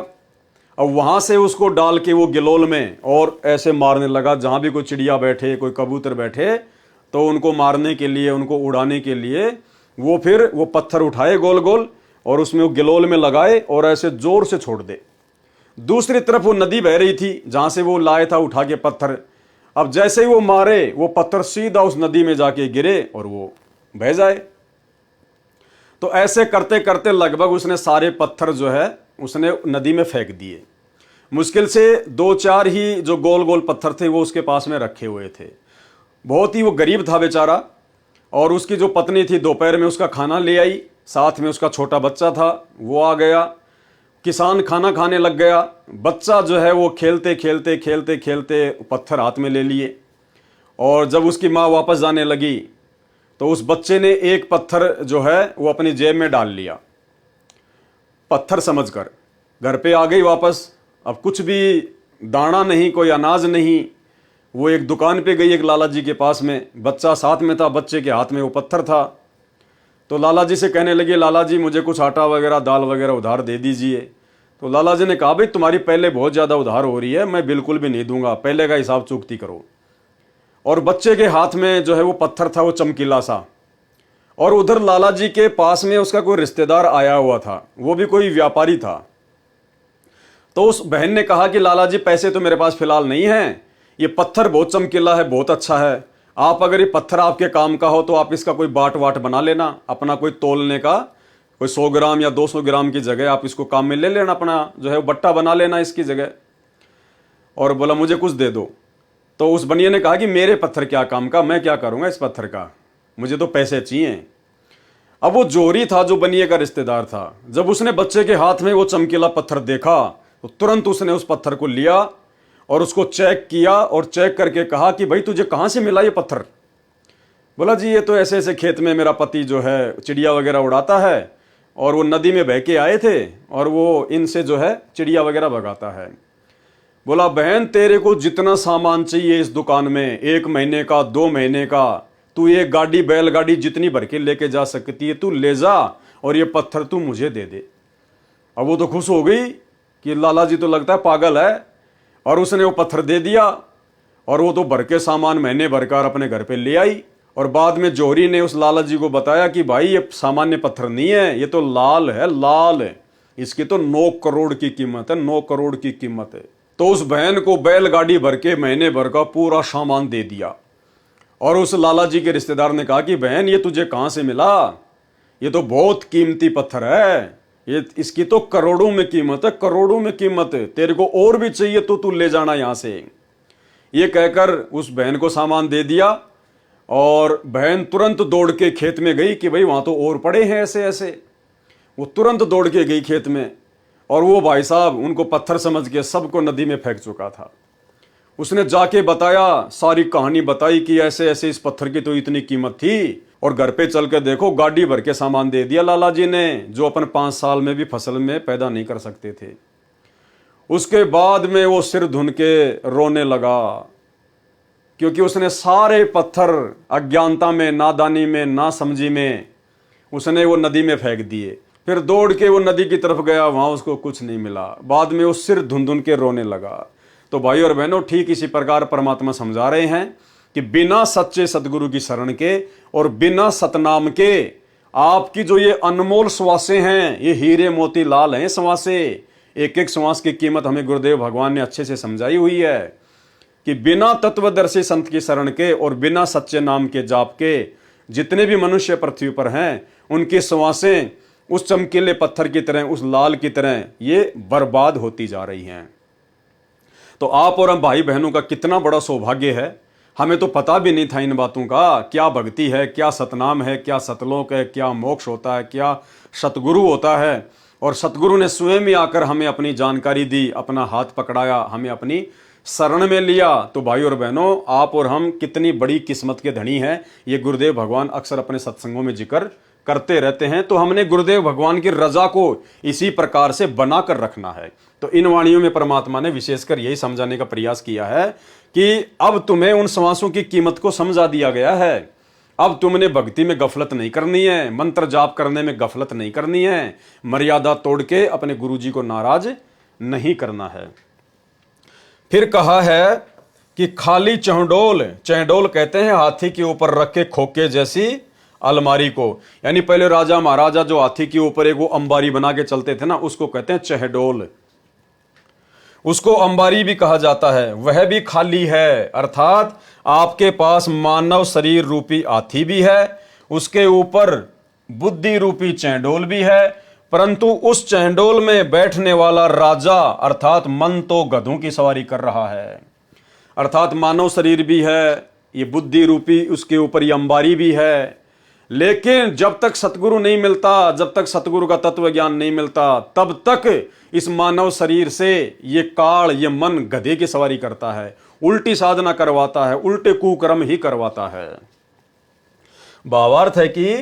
A: अब वहाँ से उसको डाल के वो गिलोल में और ऐसे मारने लगा, जहाँ भी कोई चिड़िया बैठे, कोई कबूतर बैठे, तो उनको मारने के लिए, उनको उड़ाने के लिए वो फिर वो पत्थर उठाए गोल गोल और उसमें वो गिलोल में लगाए और ऐसे जोर से छोड़ दे। दूसरी तरफ वो नदी बह रही थी जहाँ से वो लाए था उठा के पत्थर। अब जैसे ही वो मारे, वो पत्थर सीधा उस नदी में जाके गिरे और वो बह जाए। तो ऐसे करते करते लगभग उसने सारे पत्थर जो है उसने नदी में फेंक दिए। मुश्किल से 2-4 ही जो गोल गोल पत्थर थे वो उसके पास में रखे हुए थे। बहुत ही वो गरीब था बेचारा। और उसकी जो पत्नी थी दोपहर में उसका खाना ले आई, साथ में उसका छोटा बच्चा था, वो आ गया। किसान खाना खाने लग गया, बच्चा जो है वो खेलते खेलते खेलते खेलते पत्थर हाथ में ले लिए। और जब उसकी माँ वापस जाने लगी तो उस बच्चे ने एक पत्थर जो है वो अपनी जेब में डाल लिया, पत्थर समझकर। घर पे आ गई वापस। अब कुछ भी दाना नहीं, कोई अनाज नहीं। वो एक दुकान पे गई, एक लाला जी के पास में, बच्चा साथ में था, बच्चे के हाथ में वो पत्थर था। तो लाला जी से कहने लगे, लाला जी मुझे कुछ आटा वगैरह, दाल वगैरह उधार दे दीजिए। तो लाला जी ने कहा, भाई तुम्हारी पहले बहुत ज़्यादा उधार हो रही है, मैं बिल्कुल भी नहीं दूंगा, पहले का हिसाब चुकती करो। और बच्चे के हाथ में जो है वो पत्थर था, वो चमकीला सा। और उधर लाला जी के पास में उसका कोई रिश्तेदार आया हुआ था, वो भी कोई व्यापारी था। तो उस बहन ने कहा कि लाला जी पैसे तो मेरे पास फिलहाल नहीं हैं, ये पत्थर बहुत चमकीला है, बहुत अच्छा है, आप अगर ये पत्थर आपके काम का हो तो आप इसका कोई बाट वाट बना लेना, अपना कोई तोलने का, कोई 100 ग्राम या 200 ग्राम की जगह आप इसको काम में ले लेना, अपना जो है बट्टा बना लेना इसकी जगह। और बोला मुझे कुछ दे दो। तो उस बनिया ने कहा कि मेरे पत्थर क्या काम का, मैं क्या करूंगा इस पत्थर का, मुझे तो पैसे चाहिए। अब वो जोरी था जो बनिए का रिश्तेदार था, जब उसने बच्चे के हाथ में वो चमकीला पत्थर देखा तो तुरंत उसने उस पत्थर को लिया और उसको चेक किया, और चेक करके कहा कि भाई तुझे कहाँ से मिला ये पत्थर। बोला जी ये तो ऐसे ऐसे खेत में मेरा पति जो है चिड़िया वगैरह उड़ाता है, और वो नदी में बह के आए थे और वो इनसे जो है चिड़िया वगैरह भगाता है। बोला बहन तेरे को जितना सामान चाहिए इस दुकान में, 1 महीने का, 2 महीने का, तू ये गाड़ी बैलगाड़ी जितनी भर के लेके जा सकती है तू ले जा, और ये पत्थर तू मुझे दे दे। अब वो तो खुश हो गई कि लाला जी तो लगता है पागल है, और उसने वो पत्थर दे दिया। और वो तो भर के सामान महीने भरकर अपने घर पे ले आई। और बाद में जोहरी ने उस लाला जी को बताया कि भाई ये सामान्य पत्थर नहीं है, ये तो लाल है, लाल है, इसकी तो 9 करोड़ की कीमत है, 9 करोड़ की कीमत है। तो उस बहन को बैलगाड़ी भर के महीने भर का पूरा सामान दे दिया। और उस लाला जी के रिश्तेदार ने कहा कि बहन ये तुझे कहाँ से मिला, ये तो बहुत कीमती पत्थर है, ये इसकी तो करोड़ों में कीमत है, करोड़ों में कीमत है, तेरे को और भी चाहिए तो तू ले जाना यहां से। ये कहकर उस बहन को सामान दे दिया, और बहन तुरंत दौड़ के खेत में गई कि भाई वहां तो और पड़े हैं ऐसे ऐसे। वो तुरंत दौड़ के गई खेत में, और वो भाई साहब उनको पत्थर समझ के सबको नदी में फेंक चुका था। उसने जाके बताया, सारी कहानी बताई कि ऐसे ऐसे इस पत्थर की तो इतनी कीमत थी, और घर पे चल के देखो गाड़ी भर के सामान दे दिया लाला जी ने, जो अपन 5 साल में भी फसल में पैदा नहीं कर सकते थे। उसके बाद में वो सिर धुन के रोने लगा, क्योंकि उसने सारे पत्थर अज्ञानता में, नादानी में, नासमझी में उसने वो नदी में फेंक दिए। फिर दौड़ के वो नदी की तरफ गया, वहां उसको कुछ नहीं मिला। बाद में वो सिर धुन धुन के रोने लगा। तो भाई और बहनों, ठीक इसी प्रकार परमात्मा समझा रहे हैं कि बिना सच्चे सदगुरु की शरण के और बिना सतनाम के आपकी जो ये अनमोल श्वासें हैं, ये हीरे मोती लाल हैं श्वासें। एक एक श्वास की कीमत हमें गुरुदेव भगवान ने अच्छे से समझाई हुई है कि बिना तत्वदर्शी संत की शरण के और बिना सच्चे नाम के जाप के जितने भी मनुष्य पृथ्वी पर हैं उनकी श्वासें उस चमकीले पत्थर की तरह, उस लाल की तरह ये बर्बाद होती जा रही हैं। तो आप और हम भाई बहनों का कितना बड़ा सौभाग्य है, हमें तो पता भी नहीं था इन बातों का, क्या भक्ति है, क्या सतनाम है, क्या सतलोक है, क्या मोक्ष होता है, क्या सतगुरु होता है। और सतगुरु ने स्वयं ही आकर हमें अपनी जानकारी दी, अपना हाथ पकड़ाया, हमें अपनी शरण में लिया। तो भाई और बहनों, आप और हम कितनी बड़ी किस्मत के धनी हैं, ये गुरुदेव भगवान अक्सर अपने सत्संगों में जिक्र करते रहते हैं। तो हमने गुरुदेव भगवान की रजा को इसी प्रकार से बनाकर रखना है। तो इन वाणियों में परमात्मा ने विशेषकर यही समझाने का प्रयास किया है कि अब तुम्हें उन श्वासों की कीमत को समझा दिया गया है। अब तुमने भक्ति में गफलत नहीं करनी है, मंत्र जाप करने में गफलत नहीं करनी है, मर्यादा तोड़ के अपने गुरुजी को नाराज नहीं करना है। फिर कहा है कि खाली चहडोल, चहडोल कहते हैं हाथी के ऊपर रख के खोके जैसी अलमारी को, यानी पहले राजा महाराजा जो हाथी के ऊपर एक वो अंबारी बना के चलते थे ना, उसको कहते हैं चहडोल। उसको अंबारी भी कहा जाता है, वह भी खाली है। अर्थात आपके पास मानव शरीर रूपी हाथी भी है, उसके ऊपर बुद्धि रूपी चहडोल भी है, परंतु उस चहडोल में बैठने वाला राजा अर्थात मन तो गधों की सवारी कर रहा है। अर्थात मानव शरीर भी है, ये बुद्धि रूपी उसके ऊपर ये अंबारी भी है, लेकिन जब तक सतगुरु नहीं मिलता, जब तक सतगुरु का तत्व ज्ञान नहीं मिलता, तब तक इस मानव शरीर से ये काल, ये मन गधे की सवारी करता है, उल्टी साधना करवाता है, उल्टे कुकर्म ही करवाता है। भावार्थ है कि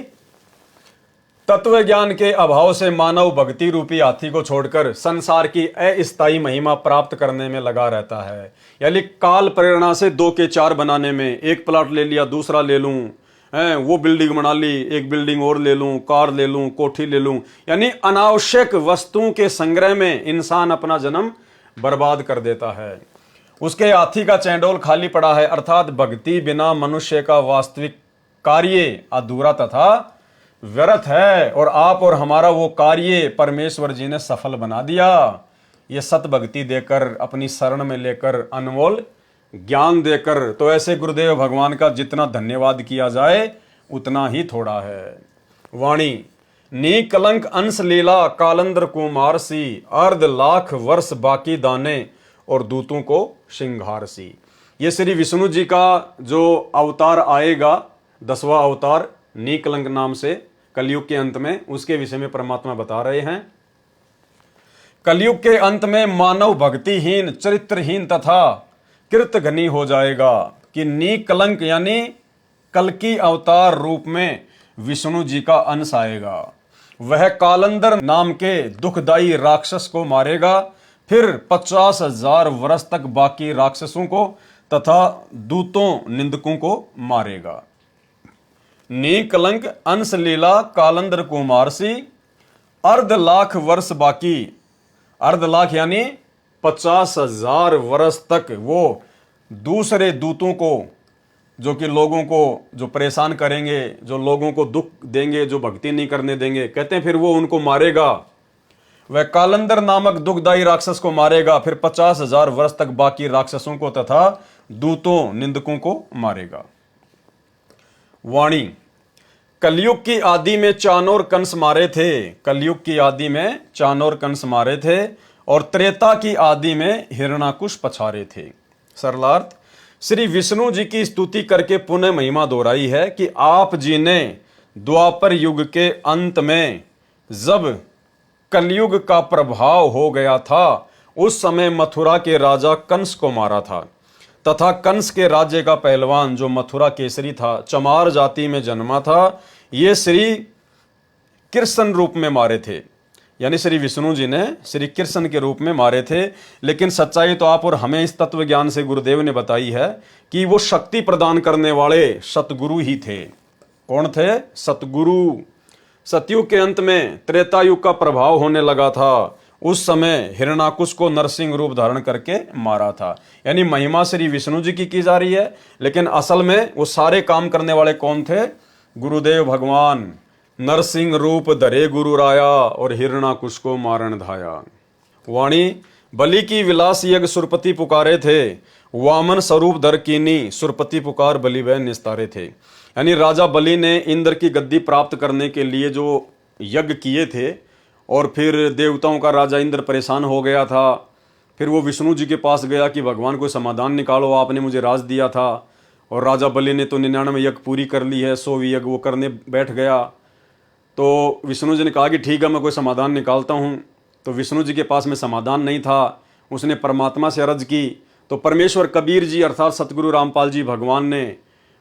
A: तत्व ज्ञान के अभाव से मानव भक्ति रूपी हाथी को छोड़कर संसार की अस्थायी महिमा प्राप्त करने में लगा रहता है। यानी काल प्रेरणा से 2 के 4 बनाने में, एक प्लाट ले लिया दूसरा ले लूं, वो बिल्डिंग बना ली, एक बिल्डिंग और ले लूं, कार ले लूं, कोठी ले लूं, यानी अनावश्यक वस्तुओं के संग्रह में इंसान अपना जन्म बर्बाद कर देता है। उसके हाथी का चैंडोल खाली पड़ा है, अर्थात भक्ति बिना मनुष्य का वास्तविक कार्य अधूरा तथा व्यर्थ है। और आप और हमारा वो कार्य परमेश्वर जी ने सफल बना दिया, ये सत भक्ति देकर, अपनी शरण में लेकर, अनमोल ज्ञान देकर। तो ऐसे गुरुदेव भगवान का जितना धन्यवाद किया जाए उतना ही थोड़ा है। वाणी नी कलंक अंश लीला कालंदर कुमार सी, अर्ध लाख वर्ष बाकी दाने और दूतों को श्रृंगार सी। ये श्री विष्णु जी का जो अवतार आएगा, 10वां अवतार नी कलंक नाम से कलयुग के अंत में, उसके विषय में परमात्मा बता रहे हैं। कलयुग के अंत में मानव भक्तिहीन, चरित्रहीन तथा कृतघ्नी हो जाएगा कि नी कलंक यानी कल की अवतार रूप में विष्णु जी का अंश आएगा। वह कालंदर नाम के दुखदाई राक्षस को मारेगा, फिर 50,000 वर्ष तक बाकी राक्षसों को तथा दूतों निंदकों को मारेगा। नी कलंक अंश लीला कालंदर कुमारसी, अर्ध लाख वर्ष बाकी, अर्ध लाख यानी 50,000 वर्ष तक वो दूसरे दूतों को, जो कि लोगों को जो परेशान करेंगे, जो लोगों को दुख देंगे, जो भक्ति नहीं करने देंगे, कहते हैं फिर वो उनको मारेगा। वह कालंदर नामक दुखदाई राक्षस को मारेगा, फिर 50,000 वर्ष तक बाकी राक्षसों को तथा दूतों निंदकों को मारेगा। वाणी कलयुग की आदि में चाणोर कंस मारे थे, कलयुग की आदि में चाणोर कंस मारे थे, और त्रेता की आदि में हिरणाकुश पछारे थे। सरलार्थ श्री विष्णु जी की स्तुति करके पुनः महिमा दोहराई है कि आप जी ने द्वापर युग के अंत में जब कलयुग का प्रभाव हो गया था, उस समय मथुरा के राजा कंस को मारा था, तथा कंस के राज्य का पहलवान जो मथुरा केसरी था, चमार जाति में जन्मा था, ये श्री कृष्ण रूप में मारे थे। यानी श्री विष्णु जी ने श्री कृष्ण के रूप में मारे थे। लेकिन सच्चाई तो आप और हमें इस तत्व ज्ञान से गुरुदेव ने बताई है कि वो शक्ति प्रदान करने वाले सतगुरु ही थे। कौन थे? सतगुरु। सतयुग के अंत में त्रेता युग का प्रभाव होने लगा था, उस समय हिरणाकुश को नरसिंह रूप धारण करके मारा था। यानी महिमा श्री विष्णु जी की जा रही है, लेकिन असल में वो सारे काम करने वाले कौन थे? गुरुदेव भगवान। नरसिंह रूप धरे गुरु राया और हिरणाकुश को मारण धाया। वाणी बलि की विलास यज्ञ सुरपति पुकारे थे, वामन स्वरूप धर कीनी सुरपति पुकार बलि वह निस्तारे थे। यानी राजा बलि ने इंद्र की गद्दी प्राप्त करने के लिए जो यज्ञ किए थे, और फिर देवताओं का राजा इंद्र परेशान हो गया था। फिर वो विष्णु जी के पास गया कि भगवान कोई समाधान निकालो, आपने मुझे राज दिया था। और राजा बलि ने तो 99 यज्ञ पूरी कर ली है, 100वीं यज्ञ वो करने बैठ गया। तो विष्णु जी ने कहा कि ठीक है, मैं कोई समाधान निकालता हूँ। तो विष्णु जी के पास में समाधान नहीं था, उसने परमात्मा से अर्ज की। तो परमेश्वर कबीर जी अर्थात सतगुरु रामपाल जी भगवान ने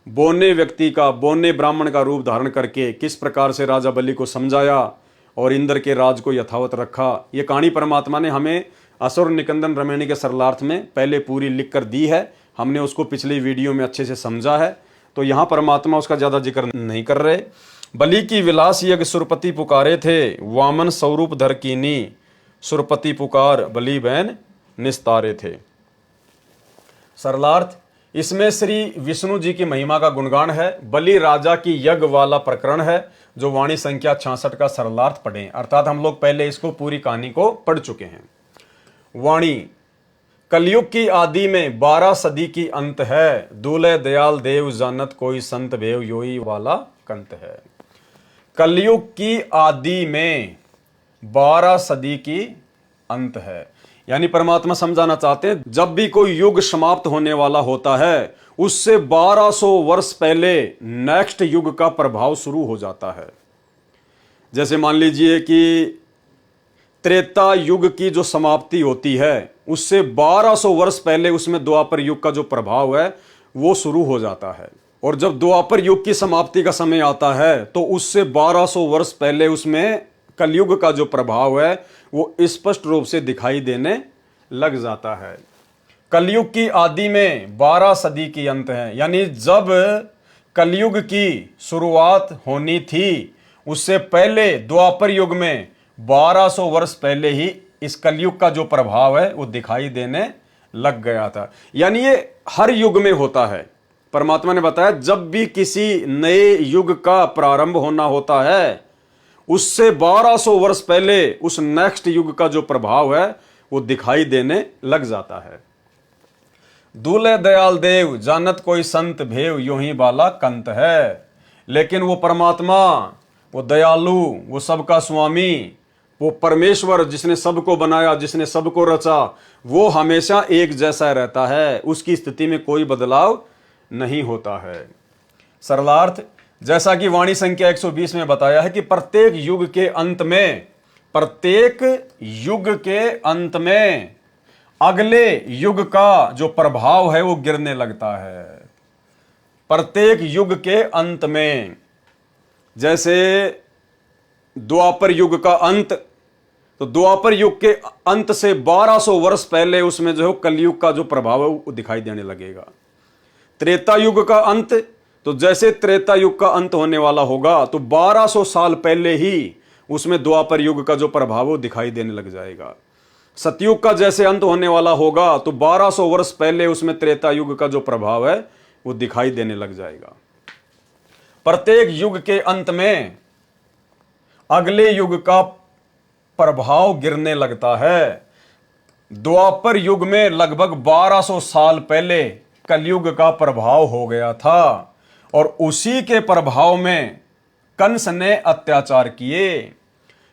A: बोने व्यक्ति का, बोने ब्राह्मण का रूप धारण करके किस प्रकार से राजा बलि को समझाया और इंद्र के राज को यथावत रखा। ये कहानी परमात्मा ने हमें असुर निकंदन रमैनी के सरलार्थ में पहले पूरी लिख कर दी है। हमने उसको पिछली वीडियो में अच्छे से समझा है, तो यहाँ परमात्मा उसका ज़्यादा जिक्र नहीं कर रहे। बलि की विलास यज्ञ सुरपति पुकारे थे, वामन स्वरूप धर कीनी, सुरपति पुकार बलि बैन निस्तारे थे। सरलार्थ, इसमें श्री विष्णु जी की महिमा का गुणगान है। बलि राजा की यज्ञ वाला प्रकरण है, जो वाणी संख्या 66 का सरलार्थ पढ़ें, अर्थात हम लोग पहले इसको पूरी कहानी को पढ़ चुके हैं। वाणी, कलयुग की आदि में 12 सदी की अंत है, दूल्हे दयाल देव जानत कोई संत भेव योही वाला कंत है। कलयुग की आदि में 12 सदी की अंत है, यानी परमात्मा समझाना चाहते हैं जब भी कोई युग समाप्त होने वाला होता है, उससे 1200 वर्ष पहले नेक्स्ट युग का प्रभाव शुरू हो जाता है। जैसे मान लीजिए कि त्रेता युग की जो समाप्ति होती है, उससे 1200 वर्ष पहले उसमें द्वापर युग का जो प्रभाव है वो शुरू हो जाता है। और जब द्वापर युग की समाप्ति का समय आता है, तो उससे 1200 वर्ष पहले उसमें कलयुग का जो प्रभाव है वो स्पष्ट रूप से दिखाई देने लग जाता है। कलयुग की आदि में 12 सदी की अंत है, यानी जब कलयुग की शुरुआत होनी थी, उससे पहले द्वापर युग में 1200 वर्ष पहले ही इस कलयुग का जो प्रभाव है वो दिखाई देने लग गया था। यानी ये हर युग में होता है। परमात्मा ने बताया जब भी किसी नए युग का प्रारंभ होना होता है, उससे 1200 वर्ष पहले उस नेक्स्ट युग का जो प्रभाव है वो दिखाई देने लग जाता है। दूल्हे दयाल देव जानत कोई संत भेव यूं ही बाला कंत है। लेकिन वो परमात्मा, वो दयालु, वो सबका स्वामी, वो परमेश्वर जिसने सबको बनाया, जिसने सबको रचा, वो हमेशा एक जैसा रहता है, उसकी स्थिति में कोई बदलाव नहीं होता है। सरलार्थ, जैसा कि वाणी संख्या 120 में बताया है कि प्रत्येक युग के अंत में, प्रत्येक युग के अंत में अगले युग का जो प्रभाव है वो गिरने लगता है। प्रत्येक युग के अंत में, जैसे द्वापर युग का अंत, तो द्वापर युग के अंत से 1200 वर्ष पहले उसमें जो है कलयुग का जो प्रभाव है वो दिखाई देने लगेगा। त्रेता युग का अंत, तो जैसे त्रेता युग का अंत होने वाला होगा तो 1200 साल पहले ही उसमें द्वापर युग का जो प्रभाव वो दिखाई देने लग जाएगा। सतयुग का जैसे अंत होने वाला होगा तो 1200 वर्ष पहले उसमें त्रेता युग का जो प्रभाव है वो दिखाई देने लग जाएगा। प्रत्येक युग के अंत में अगले युग का प्रभाव गिरने लगता है। द्वापर युग में लगभग 1200 साल पहले कलयुग का प्रभाव हो गया था और उसी के प्रभाव में कंस ने अत्याचार किए।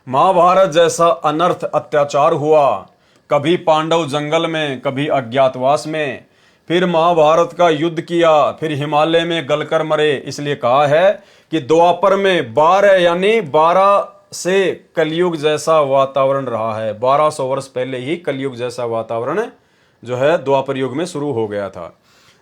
A: महाभारत जैसा अनर्थ अत्याचार हुआ, कभी पांडव जंगल में, कभी अज्ञातवास में, फिर महाभारत का युद्ध किया, फिर हिमालय में गलकर मरे। इसलिए कहा है कि द्वापर में 12 यानी 12 से कलयुग जैसा वातावरण रहा है। 1200 वर्ष पहले ही कलयुग जैसा वातावरण जो है द्वापर युग में शुरू हो गया था,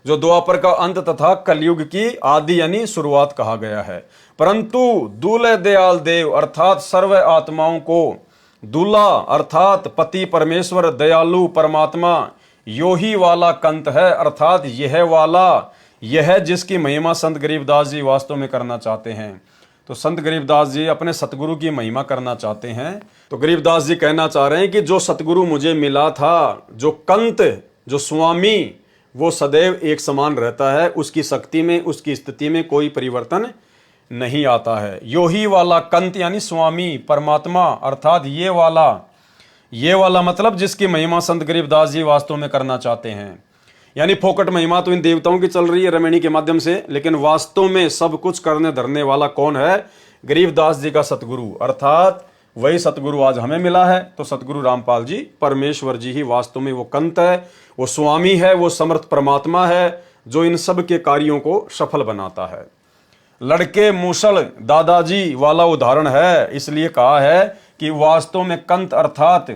A: जो द्वापर का अंत तथा कलयुग की आदि यानी शुरुआत कहा गया है। परंतु दूल्हे दयाल देव अर्थात सर्व आत्माओं को दूल्हा अर्थात पति परमेश्वर दयालु परमात्मा यो ही वाला कंत है, अर्थात यह वाला, यह जिसकी महिमा संत गरीबदास जी वास्तव में करना चाहते हैं। तो संत गरीबदास जी अपने सतगुरु की महिमा करना चाहते हैं। तो गरीबदास जी कहना चाह रहे हैं कि जो सतगुरु मुझे मिला था, जो कंत, जो स्वामी, वो सदैव एक समान रहता है। उसकी शक्ति में, उसकी स्थिति में कोई परिवर्तन नहीं आता है। यो ही वाला कंत यानी स्वामी परमात्मा, अर्थात ये वाला मतलब जिसकी महिमा संत गरीबदास जी वास्तव में करना चाहते हैं। यानी फोकट महिमा तो इन देवताओं की चल रही है रमणी के माध्यम से, लेकिन वास्तव में सब कुछ करने धरने वाला कौन है? गरीबदास जी का सतगुरु, अर्थात वही सतगुरु आज हमें मिला है। तो सतगुरु रामपाल जी परमेश्वर जी ही वास्तव में वो कंत है, वो स्वामी है, वो समर्थ परमात्मा है जो इन सब के कार्यों को सफल बनाता है। लड़के मूसल दादाजी वाला उदाहरण है, इसलिए कहा है कि वास्तव में कंत अर्थात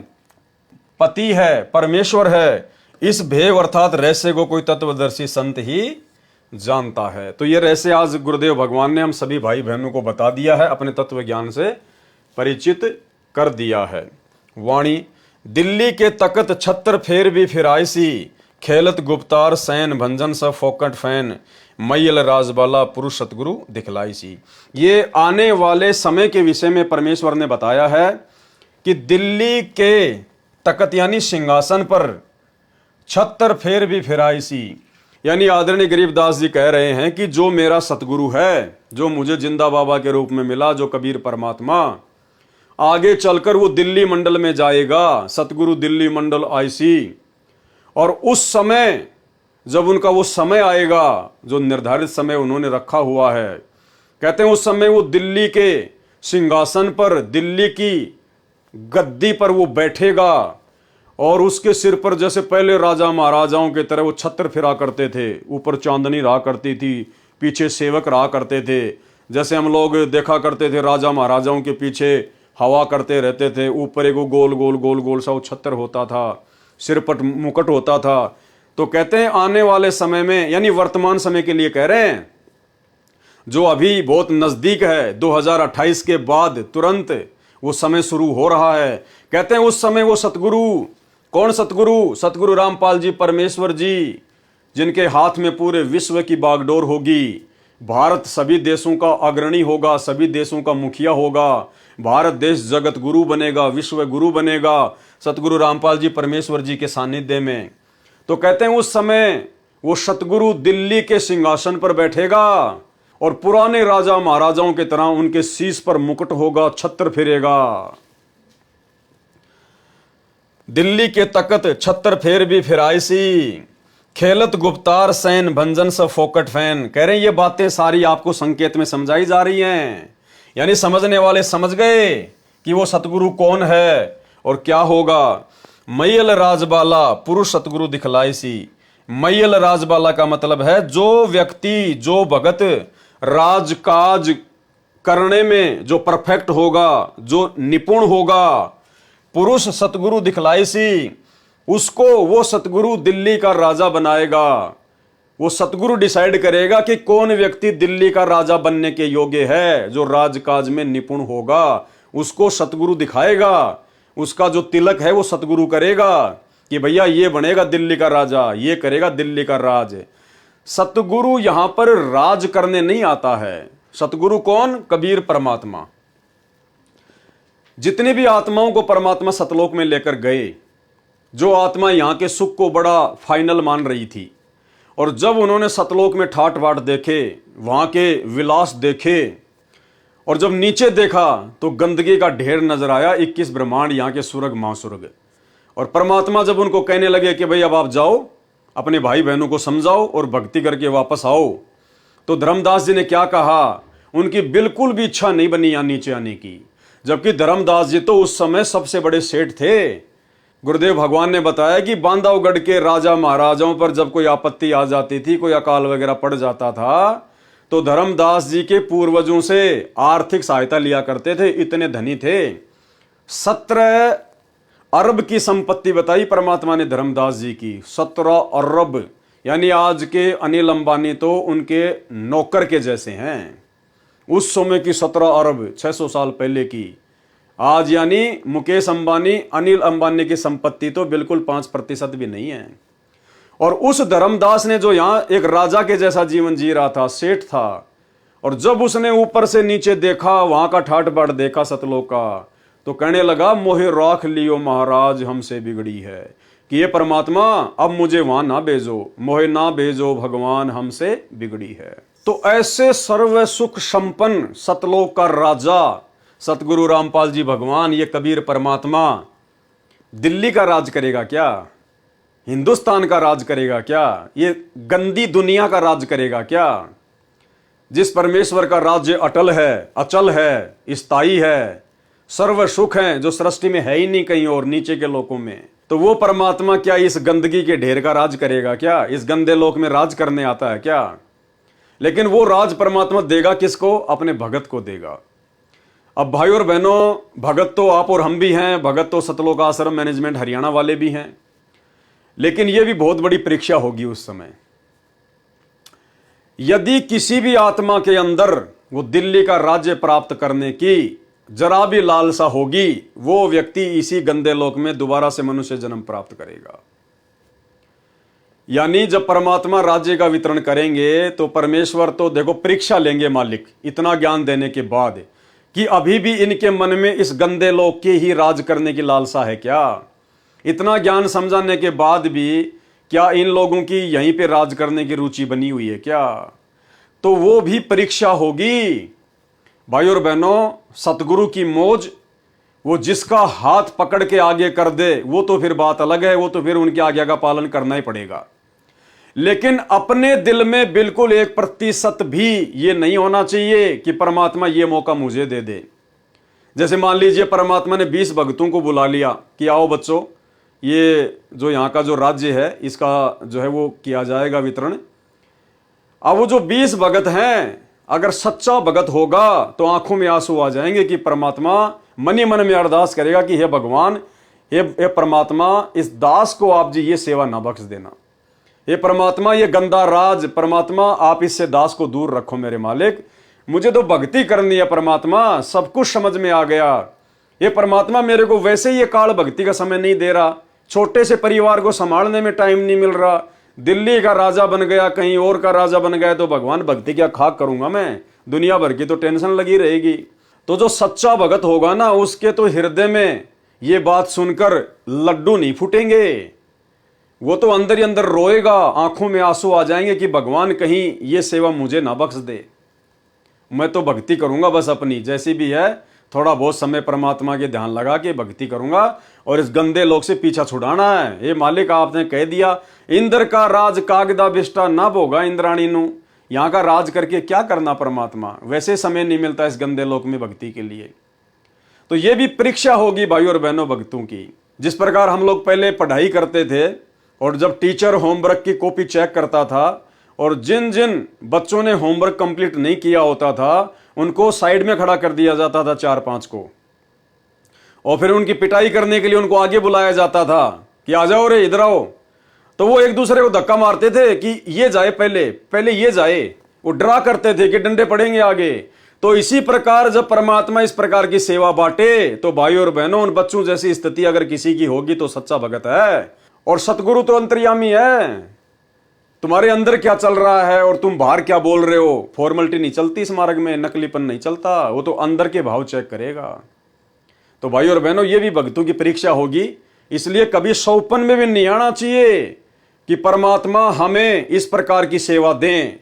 A: पति है, परमेश्वर है। इस भेव अर्थात रहस्य को कोई तत्वदर्शी संत ही जानता है। तो ये रहस्य आज गुरुदेव भगवान ने हम सभी भाई बहनों को बता दिया है, अपने तत्व ज्ञान से परिचित कर दिया है। वाणी, दिल्ली के तकत छत्र फेर भी फिराइसी, खेलत गुप्तार सैन भंजन स फोकट फैन, मैयल राजबाला पुरुष सतगुरु दिखलाई सी। ये आने वाले समय के विषय में परमेश्वर ने बताया है कि दिल्ली के तकत यानी सिंहासन पर छत्तर फेर भी फिराई सी, यानी आदरणीय गरीबदास जी कह रहे हैं कि जो मेरा सतगुरु है, जो मुझे जिंदा बाबा के रूप में मिला, जो कबीर परमात्मा, आगे चलकर वो दिल्ली मंडल में जाएगा, सतगुरु दिल्ली मंडल आईसी। और उस समय जब उनका वो समय आएगा जो निर्धारित समय उन्होंने रखा हुआ है, कहते हैं उस समय वो दिल्ली के सिंहासन पर, दिल्ली की गद्दी पर वो बैठेगा और उसके सिर पर जैसे पहले राजा महाराजाओं के तरह वो छत्र फिरा करते थे, ऊपर चांदनी रहा करती थी, पीछे सेवक रहा करते थे। जैसे हम लोग देखा करते थे राजा महाराजाओं के पीछे हवा करते रहते थे, ऊपर एक गोल गोल गोल गोल सा वो छत्र होता था, सिर पर मुकुट होता था। तो कहते हैं आने वाले समय में, यानी वर्तमान समय के लिए कह रहे हैं, जो अभी बहुत नजदीक है, 2028 के बाद तुरंत वो समय शुरू हो रहा है। कहते हैं उस समय वो सतगुरु, कौन सतगुरु? सतगुरु रामपाल जी परमेश्वर जी, जिनके हाथ में पूरे विश्व की बागडोर होगी। भारत सभी देशों का अग्रणी होगा, सभी देशों का मुखिया होगा, भारत देश जगत गुरु बनेगा, विश्व गुरु बनेगा सतगुरु रामपाल जी परमेश्वर जी के सानिध्य में। तो कहते हैं उस समय वो सतगुरु दिल्ली के सिंहासन पर बैठेगा और पुराने राजा महाराजाओं की तरह उनके शीश पर मुकुट होगा, छत्र फिरेगा। दिल्ली के तकत छत्र फेर भी फिराइसी, खेलत गुप्तार सैन भंजन स फोकट फैन। कह रहे हैं ये बातें सारी आपको संकेत में समझाई जा रही हैं, यानी समझने वाले समझ गए कि वो सतगुरु कौन है और क्या होगा। मैयल राजबाला पुरुष सतगुरु दिखलाई सी। मैयल राजबाला का मतलब है जो व्यक्ति, जो भगत राजकाज करने में जो परफेक्ट होगा, जो निपुण होगा, पुरुष सतगुरु दिखलाई सी, उसको वो सतगुरु दिल्ली का राजा बनाएगा। वो सतगुरु डिसाइड करेगा कि कौन व्यक्ति दिल्ली का राजा बनने के योग्य है। जो राजकाज में निपुण होगा उसको सतगुरु दिखाएगा, उसका जो तिलक है वो सतगुरु करेगा कि भैया ये बनेगा दिल्ली का राजा, ये करेगा दिल्ली का राज। सतगुरु यहां पर राज करने नहीं आता है। सतगुरु कौन? कबीर परमात्मा। जितनी भी आत्माओं को परमात्मा सतलोक में लेकर गए, जो आत्मा यहां के सुख को बड़ा फाइनल मान रही थी, और जब उन्होंने सतलोक में ठाट बाट देखे, वहां के विलास देखे, और जब नीचे देखा तो गंदगी का ढेर नजर आया, 21 ब्रह्मांड, यहाँ के सुरग महासुरग। और परमात्मा जब उनको कहने लगे कि भाई अब आप जाओ, अपने भाई बहनों को समझाओ और भक्ति करके वापस आओ, तो धर्मदास जी ने क्या कहा? उनकी बिल्कुल भी इच्छा नहीं बनी यहाँ नीचे आने की, जबकि धर्मदास जी तो उस समय सबसे बड़े सेठ थे। गुरुदेव भगवान ने बताया कि बांधवगढ़ के राजा महाराजाओं पर जब कोई आपत्ति आ जाती थी, कोई अकाल वगैरह पड़ जाता था, तो धर्मदास जी के पूर्वजों से आर्थिक सहायता लिया करते थे, इतने धनी थे। 17 अरब की संपत्ति बताई परमात्मा ने धर्मदास जी की, 17 अरब, यानी आज के अनिल अंबानी तो उनके नौकर के जैसे हैं। उस समय की 17 अरब 600 साल पहले की। आज यानी मुकेश अंबानी, अनिल अंबानी की संपत्ति तो बिल्कुल 5% भी नहीं है। और उस धर्मदास ने जो यहाँ एक राजा के जैसा जीवन जी रहा था, सेठ था, और जब उसने ऊपर से नीचे देखा, वहां का ठाट बाट देखा सतलोक का, तो कहने लगा मोहे राख लियो महाराज हमसे बिगड़ी है, कि ये परमात्मा अब मुझे वहां ना भेजो, मोहे ना भेजो भगवान हमसे बिगड़ी है। तो ऐसे सर्व सुख संपन्न सतलोक का राजा सतगुरु रामपाल जी भगवान, ये कबीर परमात्मा दिल्ली का राज करेगा क्या? हिंदुस्तान का राज करेगा क्या? ये गंदी दुनिया का राज करेगा क्या? जिस परमेश्वर का राज्य अटल है, अचल है, स्थायी है, सर्व सुख है, जो सृष्टि में है ही नहीं कहीं और नीचे के लोकों में, तो वो परमात्मा क्या इस गंदगी के ढेर का राज करेगा क्या? इस गंदे लोक में राज करने आता है क्या? लेकिन वो राज परमात्मा देगा किसको? अपने भगत को देगा। अब भाई और बहनों, भगत तो आप और हम भी हैं, भगत तो सतलोक आश्रम मैनेजमेंट हरियाणा वाले भी हैं, लेकिन यह भी बहुत बड़ी परीक्षा होगी उस समय। यदि किसी भी आत्मा के अंदर वो दिल्ली का राज्य प्राप्त करने की जरा भी लालसा होगी, वो व्यक्ति इसी गंदे लोक में दोबारा से मनुष्य जन्म प्राप्त करेगा। यानी जब परमात्मा राज्य का वितरण करेंगे तो परमेश्वर तो देखो परीक्षा लेंगे मालिक, इतना ज्ञान देने के बाद कि अभी भी इनके मन में इस गंदे लोक के ही राज करने की लालसा है क्या? इतना ज्ञान समझाने के बाद भी क्या इन लोगों की यहीं पे राज करने की रुचि बनी हुई है क्या? तो वो भी परीक्षा होगी। भाई और बहनों, सतगुरु की मौज, वो जिसका हाथ पकड़ के आगे कर दे वो तो फिर बात अलग है, वो तो फिर उनकी आज्ञा का पालन करना ही पड़ेगा। लेकिन अपने दिल में बिल्कुल 1% भी ये नहीं होना चाहिए कि परमात्मा ये मौका मुझे दे दे। जैसे मान लीजिए परमात्मा ने 20 भक्तों को बुला लिया कि आओ बच्चों, ये जो यहाँ का जो राज्य है इसका जो है वो किया जाएगा वितरण। अब वो जो 20 भगत हैं, अगर सच्चा भगत होगा तो आंखों में आंसू आ जाएंगे कि परमात्मा मन ही मन में अरदास करेगा कि हे भगवान, हे परमात्मा, इस दास को आप जी ये सेवा ना बख्श देना। हे परमात्मा, ये गंदा राज, परमात्मा आप इससे दास को दूर रखो मेरे मालिक, मुझे तो भक्ति करनी है परमात्मा, सब कुछ समझ में आ गया। ये परमात्मा मेरे को वैसे ही ये काल भक्ति का समय नहीं दे रहा, छोटे से परिवार को संभालने में टाइम नहीं मिल रहा, दिल्ली का राजा बन गया, कहीं और का राजा बन गया, तो भगवान भक्ति क्या खाक करूंगा मैं, दुनिया भर की तो टेंशन लगी रहेगी। तो जो सच्चा भगत होगा ना, उसके तो हृदय में ये बात सुनकर लड्डू नहीं फूटेंगे, वो तो अंदर ही अंदर रोएगा, आंखों में आंसू आ जाएंगे कि भगवान कहीं ये सेवा मुझे ना बख्श दे, मैं तो भक्ति करूंगा बस अपनी जैसी भी है, थोड़ा बहुत समय परमात्मा के ध्यान लगा के भक्ति करूंगा और इस गंदे लोक से पीछा छुड़ाना है। ये मालिक आपने कह दिया इंद्र का राज कागदा बिष्टा ना भोगा इंद्राणी नु, यहाँ का राज करके क्या करना परमात्मा, वैसे समय नहीं मिलता इस गंदे लोक में भक्ति के लिए। तो ये भी परीक्षा होगी भाई और बहनों भक्तों की। जिस प्रकार हम लोग पहले पढ़ाई करते थे और जब टीचर होमवर्क की कॉपी चेक करता था और जिन जिन बच्चों ने होमवर्क कंप्लीट नहीं किया होता था उनको साइड में खड़ा कर दिया जाता था 4-5 को, और फिर उनकी पिटाई करने के लिए उनको आगे बुलाया जाता था कि आ जाओ रे इधर आओ। तो वो एक दूसरे को धक्का मारते थे कि ये जाए पहले ये जाए, वो डरा करते थे कि डंडे पड़ेंगे आगे। तो इसी प्रकार जब परमात्मा इस प्रकार की सेवा बांटे तो भाई और बहनों, उन बच्चों जैसी स्थिति अगर किसी की होगी तो सच्चा भगत है। और सतगुरु तो अंतर्यामी है, तुम्हारे अंदर क्या चल रहा है और तुम बाहर क्या बोल रहे हो, फॉर्मेलिटी नहीं चलती इस मार्ग में, नकलीपन नहीं चलता, वो तो अंदर के भाव चेक करेगा। तो भाई और बहनों, ये भी भक्तों की परीक्षा होगी, इसलिए कभी सौपन में भी नहीं आना चाहिए कि परमात्मा हमें इस प्रकार की सेवा दें।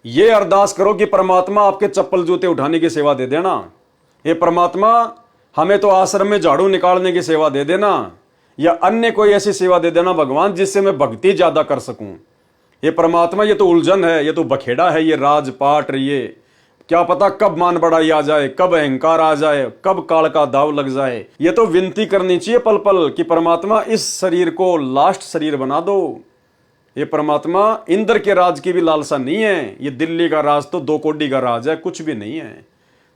A: ये अरदास करो कि परमात्मा आपके चप्पल जूते उठाने की सेवा दे देना, ये परमात्मा हमें तो आश्रम में झाड़ू निकालने की सेवा दे देना, या अन्य कोई ऐसी सेवा दे देना भगवान जिससे मैं भक्ति ज्यादा कर सकूं। ये परमात्मा, ये तो उलझन है, ये तो बखेड़ा है, ये राजपाट, ये क्या पता कब मान बढ़ाई आ जाए, कब अहंकार आ जाए, कब काल का दाव लग जाए। ये तो विनती करनी चाहिए पल पल कि परमात्मा इस शरीर को लास्ट शरीर बना दो। ये परमात्मा इंद्र के राज की भी लालसा नहीं है, ये दिल्ली का राज तो 2 कोड़ी का राज है, कुछ भी नहीं है।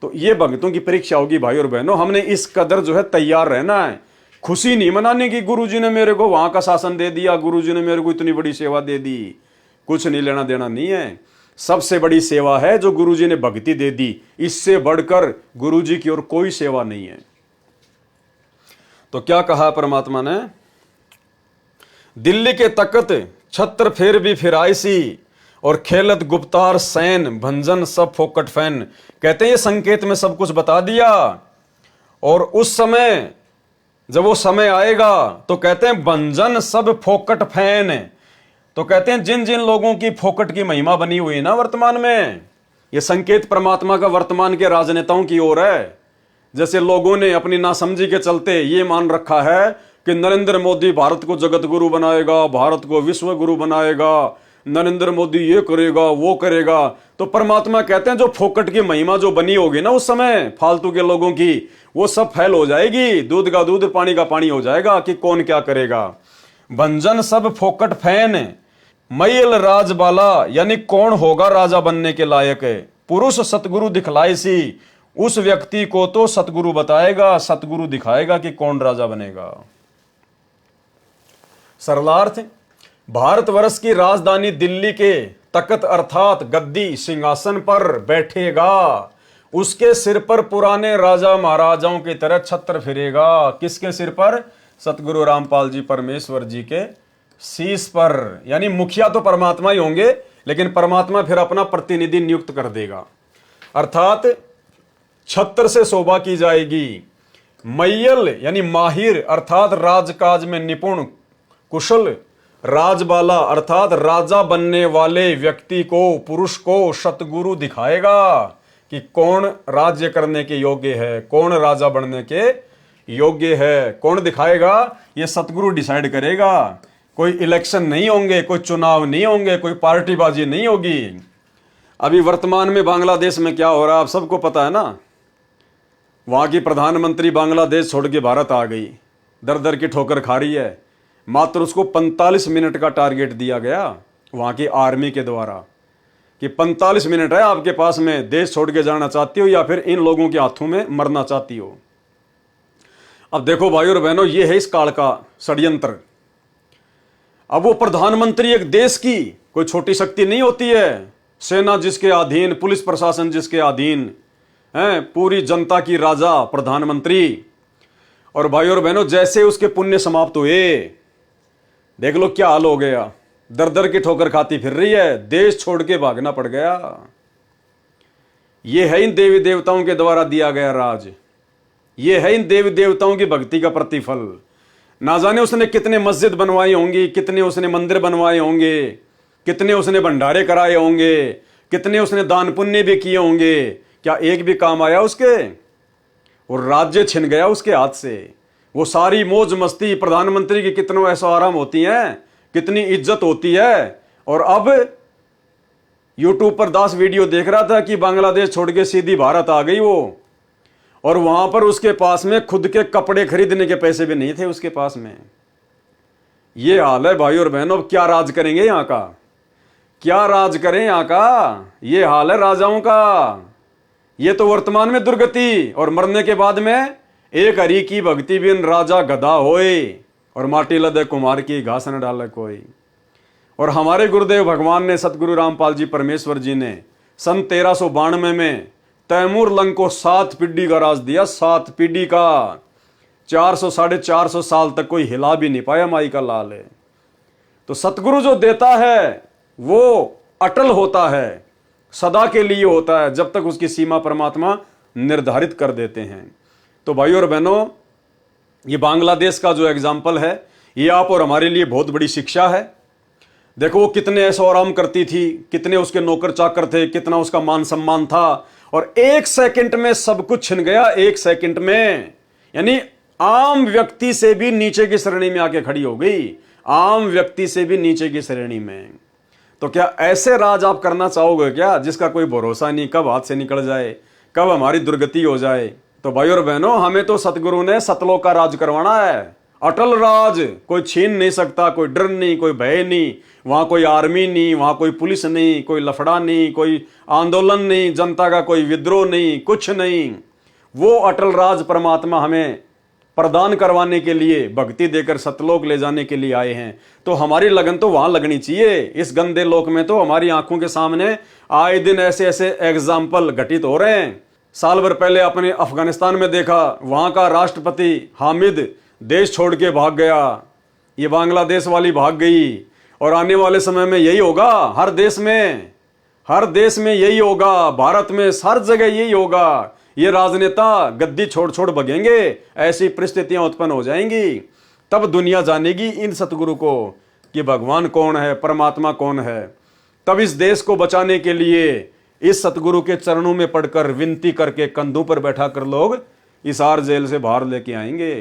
A: तो ये भक्तों की परीक्षा होगी भाई और बहनों, हमने इस कदर जो है तैयार रहना है। खुशी नहीं मनाने की गुरुजी ने मेरे को वहां का शासन दे दिया, गुरुजी ने मेरे को इतनी बड़ी सेवा दे दी, कुछ नहीं लेना देना नहीं है। सबसे बड़ी सेवा है जो गुरुजी ने भक्ति दे दी, इससे बढ़कर गुरुजी की और कोई सेवा नहीं है। तो क्या कहा परमात्मा ने, दिल्ली के तकत छत्र फेर भी फिराइसी और खेलत गुप्तार सैन भंजन सब फोकट फैन। कहते हैं ये संकेत में सब कुछ बता दिया, और उस समय जब वो समय आएगा तो कहते हैं भंजन सब फोकट फैन। तो कहते हैं जिन जिन लोगों की फोकट की महिमा बनी हुई है ना वर्तमान में, ये संकेत परमात्मा का वर्तमान के राजनेताओं की ओर है। जैसे लोगों ने अपनी नासमझी के चलते ये मान रखा है कि नरेंद्र मोदी भारत को जगत गुरु बनाएगा, भारत को विश्व गुरु बनाएगा, नरेंद्र मोदी ये करेगा वो करेगा। तो परमात्मा कहते हैं जो फोकट की महिमा जो बनी होगी ना उस समय फालतू के लोगों की, वो सब फैल हो जाएगी, दूध का दूध पानी का पानी हो जाएगा कि कौन क्या करेगा। भंजन सब फोकट फैन, मैल राजबाला, यानी कौन होगा राजा बनने के लायक। पुरुष सतगुरु दिखलाए सी, उस व्यक्ति को तो सतगुरु बताएगा, सतगुरु दिखाएगा कि कौन राजा बनेगा। सरलार्थ, भारतवर्ष की राजधानी दिल्ली के तख्त अर्थात गद्दी सिंहासन पर बैठेगा, उसके सिर पर पुराने राजा महाराजाओं की तरह छत्र फिरेगा। किसके सिर पर? सतगुरु रामपाल जी परमेश्वर जी के शीश पर। यानी मुखिया तो परमात्मा ही होंगे, लेकिन परमात्मा फिर अपना प्रतिनिधि नियुक्त कर देगा, अर्थात छत्र से शोभा की जाएगी। मैयल यानी माहिर अर्थात राजकाज में निपुण कुशल, राजबाला अर्थात राजा बनने वाले व्यक्ति को, पुरुष को सतगुरु दिखाएगा कि कौन राज्य करने के योग्य है, कौन राजा बनने के योग्य है। कौन दिखाएगा? ये सतगुरु डिसाइड करेगा। कोई इलेक्शन नहीं होंगे, कोई चुनाव नहीं होंगे, कोई पार्टीबाजी नहीं होगी। अभी वर्तमान में बांग्लादेश में क्या हो रहा है आप सबको पता है ना। वहां की प्रधानमंत्री बांग्लादेश छोड़ के भारत आ गई, दर दर की ठोकर खा रही है। मात्र उसको 45 मिनट का टारगेट दिया गया वहां की आर्मी के द्वारा कि 45 मिनट है आपके पास में, देश छोड़ के जाना चाहती हो या फिर इन लोगों के हाथों में मरना चाहती हो। अब देखो भाई और बहनों, ये है इस काल का षड्यंत्र। अब वो प्रधानमंत्री एक देश की कोई छोटी शक्ति नहीं होती है, सेना जिसके अधीन, पुलिस प्रशासन जिसके अधीन है, पूरी जनता की राजा प्रधानमंत्री। और भाई और बहनों, जैसे उसके पुण्य समाप्त हुए, देख लो क्या हाल हो गया। दर दर की ठोकर खाती फिर रही है, देश छोड़ के भागना पड़ गया। यह है इन देवी देवताओं के द्वारा दिया गया राज, यह है इन देवी देवताओं की भक्ति का प्रतिफल। ना जाने उसने कितने मस्जिद बनवाई होंगी, कितने उसने मंदिर बनवाए होंगे, कितने उसने भंडारे कराए होंगे, कितने उसने दान पुण्य भी किए होंगे। क्या एक भी काम आया उसके? और राज्य छिन गया उसके हाथ से। वो सारी मौज मस्ती प्रधानमंत्री की कितनों ऐसा आराम होती हैं, कितनी इज्जत होती है। और अब यूट्यूब पर 10 वीडियो देख रहा था कि बांग्लादेश छोड़ के सीधी भारत आ गई वो, और वहां पर उसके पास में खुद के कपड़े खरीदने के पैसे भी नहीं थे उसके पास में। ये हाल है भाई और बहनों। क्या राज करेंगे यहां का? क्या राज करें यहां का? ये हाल है राजाओं का। ये तो वर्तमान में दुर्गति, और मरने के बाद में एक हरि की भक्ति बिन राजा गधा होए, और माटी लदे कुमार की घास न डाले कोई। और हमारे गुरुदेव भगवान ने, सतगुरु रामपाल जी परमेश्वर जी ने सन 1392 में तैमूर लंग को 7 पीढ़ी का राज दिया। 7 पीढ़ी का, 400 साढ़े 400 साल तक कोई हिला भी नहीं पाया, माई का लाल है। तो सतगुरु जो देता है वो अटल होता है, सदा के लिए होता है, जब तक उसकी सीमा परमात्मा निर्धारित कर देते हैं। तो भाई और बहनों, ये बांग्लादेश का जो एग्जाम्पल है, ये आप और हमारे लिए बहुत बड़ी शिक्षा है। देखो वो कितने ऐशो आराम करती थी, कितने उसके नौकर चाकर थे, कितना उसका मान सम्मान था, और 1 सेकंड में सब कुछ छिन गया। 1 सेकंड में, यानी आम व्यक्ति से भी नीचे की श्रेणी में आके खड़ी हो गई, आम व्यक्ति से भी नीचे की श्रेणी में। तो क्या ऐसे राज आप करना चाहोगे क्या, जिसका कोई भरोसा नहीं, कब हाथ से निकल जाए, कब हमारी दुर्गति हो जाए? तो भाई और बहनों, हमें तो सतगुरु ने सतलोक का राज करवाना है, अटल राज। कोई छीन नहीं सकता, कोई डर नहीं, कोई भय नहीं, वहां कोई आर्मी नहीं, वहां कोई पुलिस नहीं, कोई लफड़ा नहीं, कोई आंदोलन नहीं, जनता का कोई विद्रोह नहीं, कुछ नहीं। वो अटल राज परमात्मा हमें प्रदान करवाने के लिए, भक्ति देकर सतलोक ले जाने के लिए आए हैं। तो हमारी लगन तो वहां लगनी चाहिए। इस गंदे लोक में तो हमारी आंखों के सामने आए दिन ऐसे ऐसे एग्जाम्पल घटित हो रहे हैं। साल भर पहले अपने अफगानिस्तान में देखा, वहां का राष्ट्रपति हामिद देश छोड़ के भाग गया, ये बांग्लादेश वाली भाग गई। और आने वाले समय में यही होगा, हर देश में यही होगा, भारत में हर जगह यही होगा। ये राजनेता गद्दी छोड़ छोड़ भगेंगे, ऐसी परिस्थितियां उत्पन्न हो जाएंगी। तब दुनिया जानेगी इन सतगुरु को कि भगवान कौन है, परमात्मा कौन है। तब इस देश को बचाने के लिए इस सतगुरु के चरणों में पड़कर, विनती करके, कंधों पर बैठा कर लोग इस हार जेल से बाहर लेके आएंगे।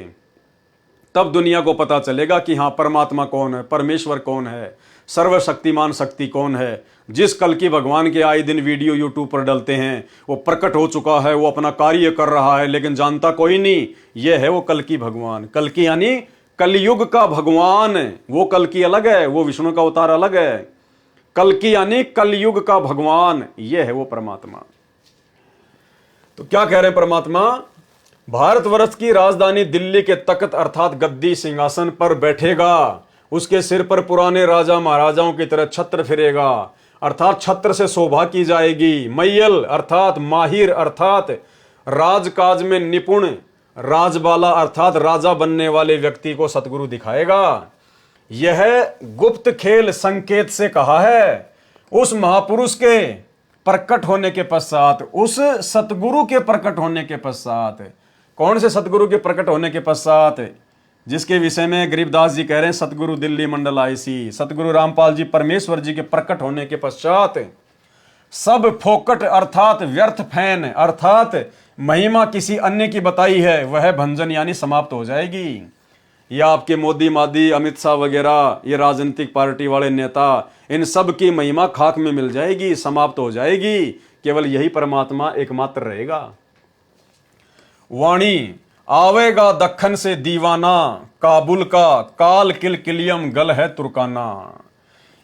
A: तब दुनिया को पता चलेगा कि हाँ, परमात्मा कौन है, परमेश्वर कौन है, सर्वशक्तिमान शक्ति कौन है। जिस कल की भगवान के आए दिन वीडियो यूट्यूब पर डलते हैं, वो प्रकट हो चुका है, वो अपना कार्य कर रहा है, लेकिन जानता कोई नहीं। ये है वो कल की भगवान। कल की यानी कलयुग का भगवान। वो कल की अलग है, वो विष्णु का अवतार अलग है। कल की यानी कलयुग का भगवान, ये है वो परमात्मा। तो क्या कह रहे हैं परमात्मा? भारतवर्ष की राजधानी दिल्ली के तख्त अर्थात गद्दी सिंहासन पर बैठेगा। उसके सिर पर पुराने राजा महाराजाओं की तरह छत्र फिरेगा, अर्थात छत्र से शोभा की जाएगी। मैयल अर्थात माहिर अर्थात राजकाज में निपुण, राजबाला अर्थात राजा बनने वाले व्यक्ति को सतगुरु दिखाएगा। यह गुप्त खेल संकेत से कहा है। उस महापुरुष के प्रकट होने के पश्चात, उस सतगुरु के प्रकट होने के पश्चात, कौन से सतगुरु के प्रकट होने के पश्चात? जिसके विषय में गरीबदास जी कह रहे हैं सतगुरु दिल्ली मंडल आईसी, सतगुरु रामपाल जी परमेश्वर जी के प्रकट होने के पश्चात सब फोकट अर्थात व्यर्थ फैन अर्थात महिमा किसी अन्य की बताई है, वह भंजन यानी समाप्त हो जाएगी। यह आपके मोदी मादी अमित शाह वगैरह ये राजनीतिक पार्टी वाले नेता, इन सब की महिमा खाक में मिल जाएगी, समाप्त हो जाएगी। केवल यही परमात्मा एकमात्र रहेगा। वाणी आवेगा दक्खन से दीवाना, काबुल का काल किलकिलियम गल है तुर्काना।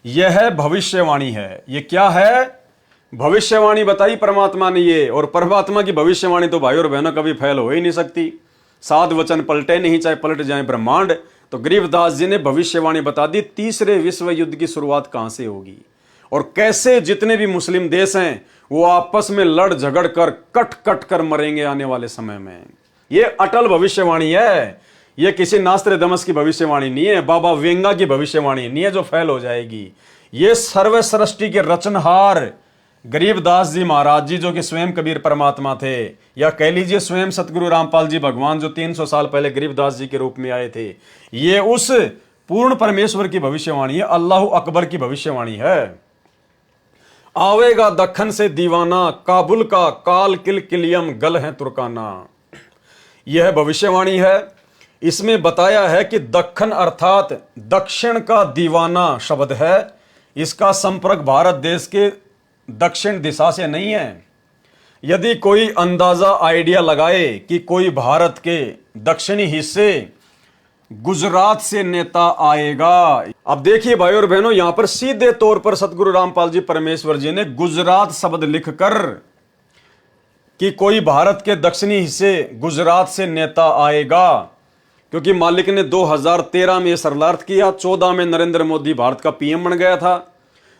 A: यह भविष्यवाणी है। ये क्या है? भविष्यवाणी बताई परमात्मा ने ये। और परमात्मा की भविष्यवाणी तो भाई और बहनों कभी फैल हो ही नहीं सकती। सात वचन पलटे नहीं, चाहे पलट जाए ब्रह्मांड। तो गरीबदास जी ने भविष्यवाणी बता दी तीसरे विश्व युद्ध की शुरुआत कहां से होगी और कैसे जितने भी मुस्लिम देश हैं वो आपस में लड़ झगड़ कर कट कट कर मरेंगे आने वाले समय में। ये अटल भविष्यवाणी है। ये किसी नास्ट्रेडमस की भविष्यवाणी नहीं है, बाबा वेंगा की भविष्यवाणी नहीं है जो फैल हो जाएगी। ये सर्व सृष्टि के रचनहार गरीबदास जी महाराज जी, जो कि स्वयं कबीर परमात्मा थे, या कह लीजिए स्वयं सतगुरु रामपाल जी भगवान, जो 300 साल पहले गरीबदास जी के रूप में आए थे, ये उस पूर्ण परमेश्वर की भविष्यवाणी है, अल्लाह अकबर की भविष्यवाणी है। आवेगा दक्खन से दीवाना, काबुल का काल किलकिलियम गल है तुर्काना। यह भविष्यवाणी है। इसमें बताया है कि दक्खन अर्थात दक्षिण का दीवाना शब्द है। इसका संपर्क भारत देश के दक्षिण दिशा से नहीं है। यदि कोई अंदाजा आइडिया लगाए कि कोई भारत के दक्षिणी हिस्से गुजरात से नेता आएगा। अब देखिए भाई और बहनों, यहां पर सीधे तौर पर सतगुरु रामपाल जी परमेश्वर जी ने गुजरात शब्द लिखकर कि कोई भारत के दक्षिणी हिस्से गुजरात से नेता आएगा, क्योंकि मालिक ने 2013 में यह शरणार्थ किया, 14 में नरेंद्र मोदी भारत का पीएम बन गया था।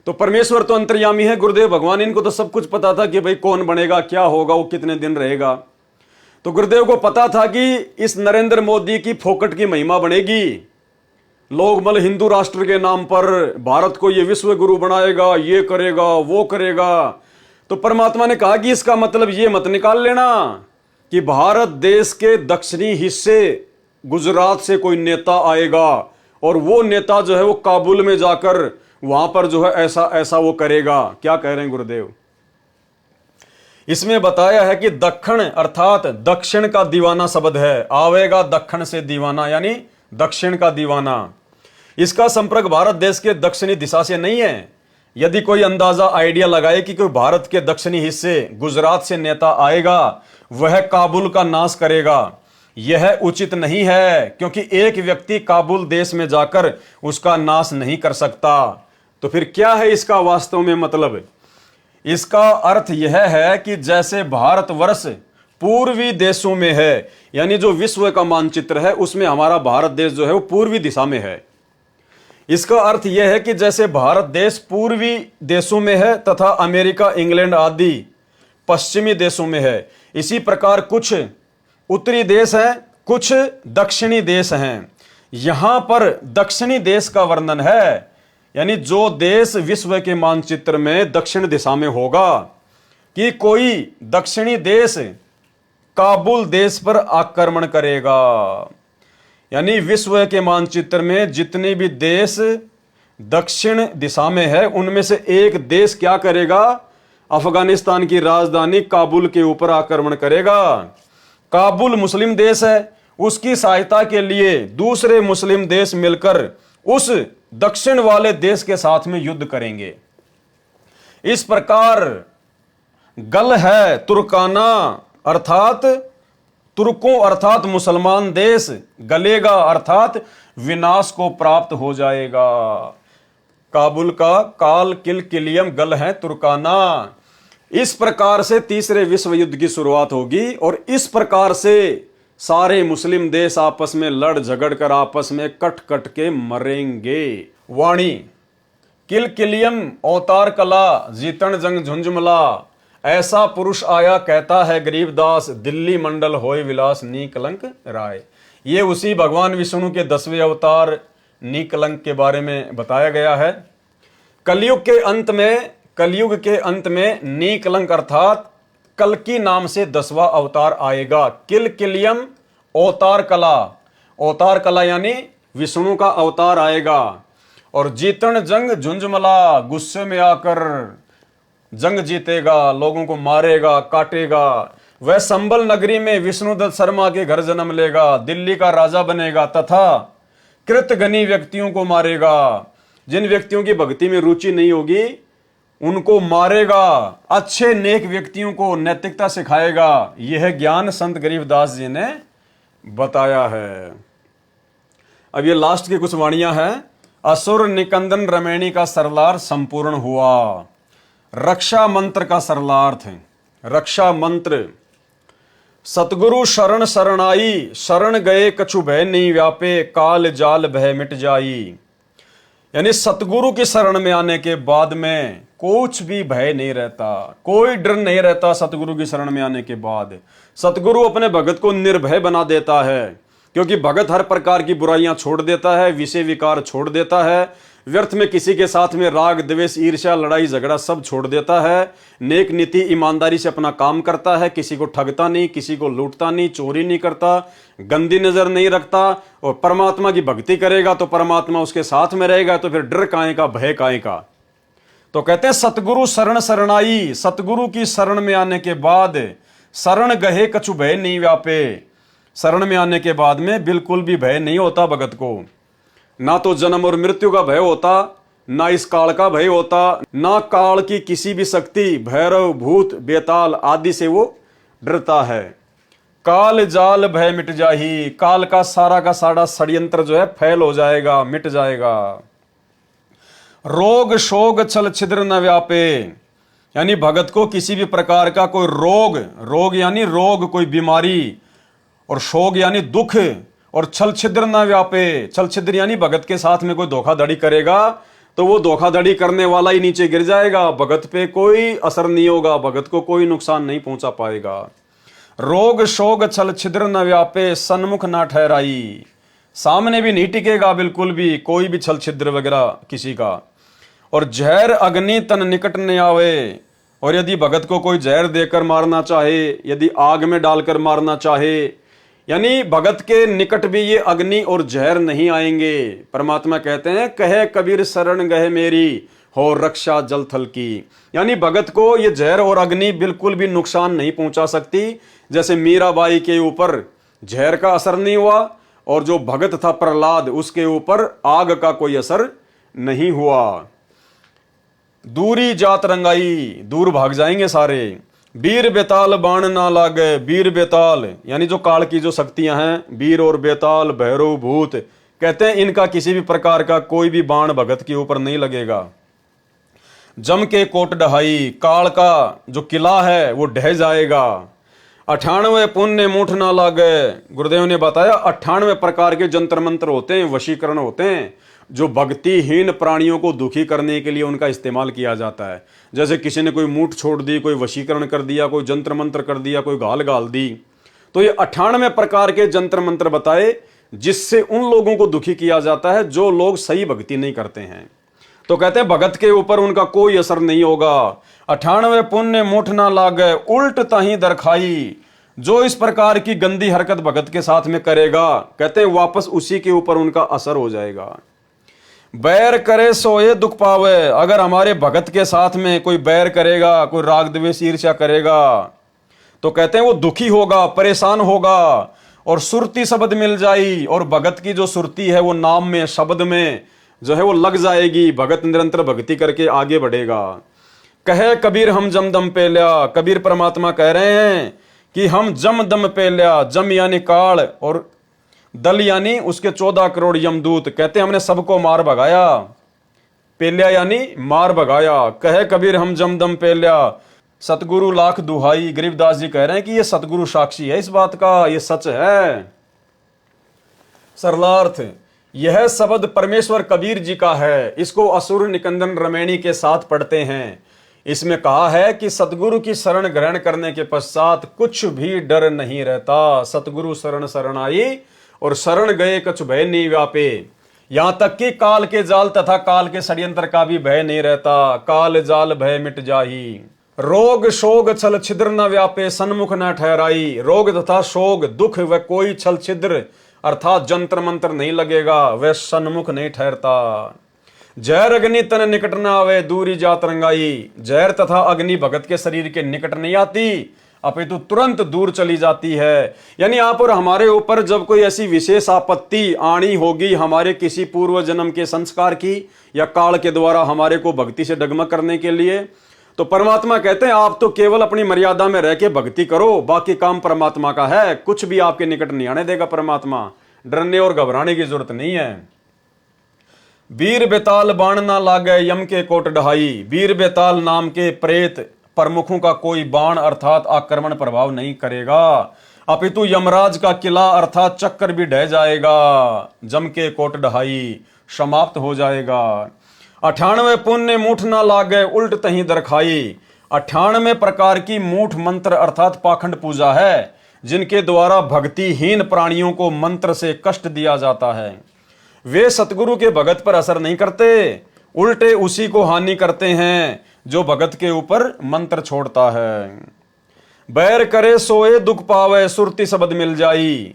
A: तो परमेश्वर तो अंतर्यामी है, गुरुदेव भगवान, इनको तो सब कुछ पता था कि भाई कौन बनेगा, क्या होगा, वो कितने दिन रहेगा। तो गुरुदेव को पता था कि इस नरेंद्र मोदी की फोकट की महिमा बनेगी। लोग मतलब हिंदू राष्ट्र के नाम पर भारत को ये विश्व गुरु बनाएगा, ये करेगा, वो करेगा। तो परमात्मा ने कहा कि इसका मतलब ये मत निकाल लेना कि भारत देश के दक्षिणी हिस्से गुजरात से कोई नेता आएगा और वो नेता जो है वो काबुल में जाकर वहां पर जो है ऐसा ऐसा वो करेगा। क्या कह रहे हैं गुरुदेव? इसमें बताया है कि दक्षिण अर्थात दक्षिण का दीवाना शब्द है। आवेगा दक्षिण से दीवाना यानी दक्षिण का दीवाना। इसका संपर्क भारत देश के दक्षिणी दिशा से नहीं है। यदि कोई अंदाजा आइडिया लगाए कि कोई भारत के दक्षिणी हिस्से गुजरात से नेता आएगा, वह काबुल का नाश करेगा, यह उचित नहीं है, क्योंकि एक व्यक्ति काबुल देश में जाकर उसका नाश नहीं कर सकता। तो फिर क्या है इसका वास्तव में मतलब? इसका अर्थ यह है कि जैसे भारतवर्ष पूर्वी देशों में है, यानी जो विश्व का मानचित्र है उसमें हमारा भारत देश जो है वो पूर्वी दिशा में है। इसका अर्थ यह है कि जैसे भारत देश पूर्वी देशों में है तथा अमेरिका, इंग्लैंड आदि पश्चिमी देशों में है, इसी प्रकार कुछ उत्तरी देश हैं, कुछ दक्षिणी देश हैं। यहां पर दक्षिणी देश का वर्णन है, यानी जो देश विश्व के मानचित्र में दक्षिण दिशा में होगा, कि कोई दक्षिणी देश काबुल देश पर आक्रमण करेगा। यानी विश्व के मानचित्र में जितने भी देश दक्षिण दिशा में है उनमें से एक देश क्या करेगा? अफगानिस्तान की राजधानी काबुल के ऊपर आक्रमण करेगा। काबुल मुस्लिम देश है, उसकी सहायता के लिए दूसरे मुस्लिम देश मिलकर उस दक्षिण वाले देश के साथ में युद्ध करेंगे। इस प्रकार गल है तुर्काना अर्थात तुर्कों अर्थात मुसलमान देश गलेगा अर्थात विनाश को प्राप्त हो जाएगा। काबुल का काल किल किलियम गल है तुर्काना। इस प्रकार से तीसरे विश्व युद्ध की शुरुआत होगी और इस प्रकार से सारे मुस्लिम देश आपस में लड़ झगड़ कर आपस में कट कट के मरेंगे। वाणी किल किलियम अवतार कला जीतन जंग झुंझुमला, ऐसा पुरुष आया कहता है गरीबदास, दिल्ली मंडल होय विलास नी कलंक राय। ये उसी भगवान विष्णु के 10वें अवतार नी कलंक के बारे में बताया गया है। कलयुग के अंत में नी कलंक अर्थात कल्कि नाम से 10वां अवतार आएगा। किल किलियम अवतार कला यानी विष्णु का अवतार आएगा। और जीतन जंग झुंझुमला, गुस्से में आकर जंग जीतेगा, लोगों को मारेगा काटेगा। वह संबल नगरी में विष्णुदत्त शर्मा के घर जन्म लेगा, दिल्ली का राजा बनेगा तथा कृतघ्नी व्यक्तियों को मारेगा। जिन व्यक्तियों की भक्ति में रुचि नहीं होगी उनको मारेगा, अच्छे नेक व्यक्तियों को नैतिकता सिखाएगा। यह ज्ञान संत गरीबदास जी ने बताया है। अब ये लास्ट की कुछ वाणियां हैं। असुर निकंदन रमैणी का सरलार संपूर्ण हुआ। रक्षा मंत्र का सरलार्थ है। रक्षा मंत्र सतगुरु शरण शरणाई, शरण गए कछु भय नहीं व्यापे, काल जाल भय मिट जाई। यानी सतगुरु की शरण में आने के बाद में कुछ भी भय नहीं रहता, कोई डर नहीं रहता। सतगुरु की शरण में आने के बाद सतगुरु अपने भगत को निर्भय बना देता है, क्योंकि भगत हर प्रकार की बुराइयां छोड़ देता है, विषय विकार छोड़ देता है, व्यर्थ में किसी के साथ में राग द्वेष ईर्ष्या लड़ाई झगड़ा सब छोड़ देता है। नेक नीति ईमानदारी से अपना काम करता है, किसी को ठगता नहीं, किसी को लूटता नहीं, चोरी नहीं करता, गंदी नजर नहीं रखता। और परमात्मा की भक्ति करेगा तो परमात्मा उसके साथ में रहेगा, तो फिर डर काहे का, भय काहे का। तो कहते हैं सतगुरु शरण शरणाई, सतगुरु की शरण में आने के बाद शरण गहे कछु भय नहीं व्यापे। शरण में आने के बाद में बिल्कुल भी भय नहीं होता भगत को। ना तो जन्म और मृत्यु का भय होता, ना इस काल का भय होता, ना काल की किसी भी शक्ति भैरव भूत बेताल आदि से वो डरता है। काल जाल भय मिट जाही, काल का सारा षड्यंत्र जो है फैल हो जाएगा, मिट जाएगा। रोग शोग छल छिद्र न व्यापे, यानी भगत को किसी भी प्रकार का कोई रोग यानी रोग, कोई बीमारी, और शोग यानी दुख, और छल छिद्र न व्यापे। छल छिद्र यानी भगत के साथ में कोई धोखाधड़ी करेगा तो वो धोखाधड़ी करने वाला ही नीचे गिर जाएगा, भगत पे कोई असर नहीं होगा, भगत को कोई नुकसान नहीं पहुंचा पाएगा। रोग शोग छल छिद्र न व्यापे, सन्मुख ना ठहराई, सामने भी नहीं टिकेगा बिल्कुल भी कोई भी छल छिद्र वगैरह किसी का। और जहर अग्नि तन निकट न आवे, और यदि भगत को कोई जहर देकर मारना चाहे, यदि आग में डालकर मारना चाहे, यानी भगत के निकट भी ये अग्नि और जहर नहीं आएंगे। परमात्मा कहते हैं कहे कबीर शरण गए मेरी, हो रक्षा जल थल की। यानी भगत को ये जहर और अग्नि बिल्कुल भी नुकसान नहीं पहुंचा सकती। जैसे मीराबाई के ऊपर जहर का असर नहीं हुआ और जो भगत था प्रहलाद उसके ऊपर आग का कोई असर नहीं हुआ। दूरी जात रंगाई, दूर भाग जाएंगे सारे। वीर बेताल बाण ना लागे, वीर बेताल यानी जो काल की जो शक्तियां हैं, वीर और बेताल भैरव भूत, कहते हैं इनका किसी भी प्रकार का कोई भी बाण भगत के ऊपर नहीं लगेगा। जम के कोट ढहाई, काल का जो किला है वो ढह जाएगा। 98 पुण्य मूठ ना लागे, गुरुदेव ने बताया 98 प्रकार के जंत्र मंत्र होते हैं, वशीकरण होते हैं, जो भक्तिहीन प्राणियों को दुखी करने के लिए उनका इस्तेमाल किया जाता है। जैसे किसी ने कोई मूठ छोड़ दी, कोई वशीकरण कर दिया, कोई जंत्र मंत्र कर दिया, कोई गाल गाल दी, तो ये 98 प्रकार के जंत्र मंत्र बताए जिससे उन लोगों को दुखी किया जाता है जो लोग सही भक्ति नहीं करते हैं। तो कहते हैं भगत के ऊपर उनका कोई असर नहीं होगा। 98 पुण्य मूठ ना लागे, उल्ट ताही दरखाई, जो इस प्रकार की गंदी हरकत भगत के साथ में करेगा, कहते हैं वापस उसी के ऊपर उनका असर हो जाएगा। बैर करे सोए दुख पावे, अगर हमारे भगत के साथ में कोई बैर करेगा, कोई राग द्वेष ईर्ष्या करेगा, तो कहते हैं वो दुखी होगा, परेशान होगा, और सुरती शब्द मिल जाई, और भगत की जो सुरती है वो नाम में, शब्द में जो है वो लग जाएगी। भगत निरंतर भक्ति करके आगे बढ़ेगा। कहे कबीर हम जम दम पे लिया, कबीर परमात्मा कह रहे हैं कि हम जम दम पे लिया। जम यानी काल, और दल यानी उसके 14 करोड़ यमदूत। कहते हमने सबको मार भगाया। पेल्या यानी मार भगाया। कहे कबीर हम जम दम पेल्या, सतगुरु लाख दुहाई। गरीबदास जी कह रहे हैं कि ये सतगुरु साक्षी है इस बात का, ये सच है। सरलार्थ, यह शब्द परमेश्वर कबीर जी का है। इसको असुर निकंदन रमैणी के साथ पढ़ते हैं। इसमें कहा है कि सतगुरु की शरण ग्रहण करने के पश्चात कुछ भी डर नहीं रहता। सतगुरु शरण शरण आई, और शरण गए कछु भय नहीं व्यापे। यहां तक कि काल के जाल तथा काल के षड्यंत्र का भी भय नहीं रहता। काल जाल भय मिट जाही, रोग शोग छल छिद्र न व्यापे, सन्मुख न ठहराई। रोग तथा शोग, दुख व कोई छल छिद्र अर्थात जंत्र मंत्र नहीं लगेगा, वह सन्मुख नहीं ठहरता। जहर अग्नि तन निकट न आवे, दूरी जात रंगाई। जहर तथा अग्नि भगत के शरीर के निकट नहीं आती, अपितु तुरंत दूर चली जाती है। यानी आप और हमारे ऊपर जब कोई ऐसी विशेष आपत्ति आनी होगी, हमारे किसी पूर्व जन्म के संस्कार की या काल के द्वारा हमारे को भक्ति से डगमग करने के लिए, तो परमात्मा कहते हैं आप तो केवल अपनी मर्यादा में रह के भक्ति करो, बाकी काम परमात्मा का है। कुछ भी आपके निकट नहीं आने देगा परमात्मा। डरने और घबराने की जरूरत नहीं है। वीर बेताल बाण ना लागे, यम के कोट ढहाई। वीर बेताल नाम के प्रेत प्रमुखों का कोई बाण अर्थात आक्रमण प्रभाव नहीं करेगा, अपितु यमराज का किला अर्थात चक्कर भी ढह जाएगा। जम के कोट ढहाई, समाप्त हो जाएगा। 98 पुण्य मूठ ना लागे, उल्ट तही दरखाई। 98 प्रकार की मूठ मंत्र अर्थात पाखंड पूजा है, जिनके द्वारा भक्तिहीन प्राणियों को मंत्र से कष्ट दिया जाता है। वे सतगुरु के भगत पर असर नहीं करते, उल्टे उसी को हानि करते हैं जो भगत के ऊपर मंत्र छोड़ता है। बैर करे सोए दुख पावे, सुरती शब्द मिल जाई।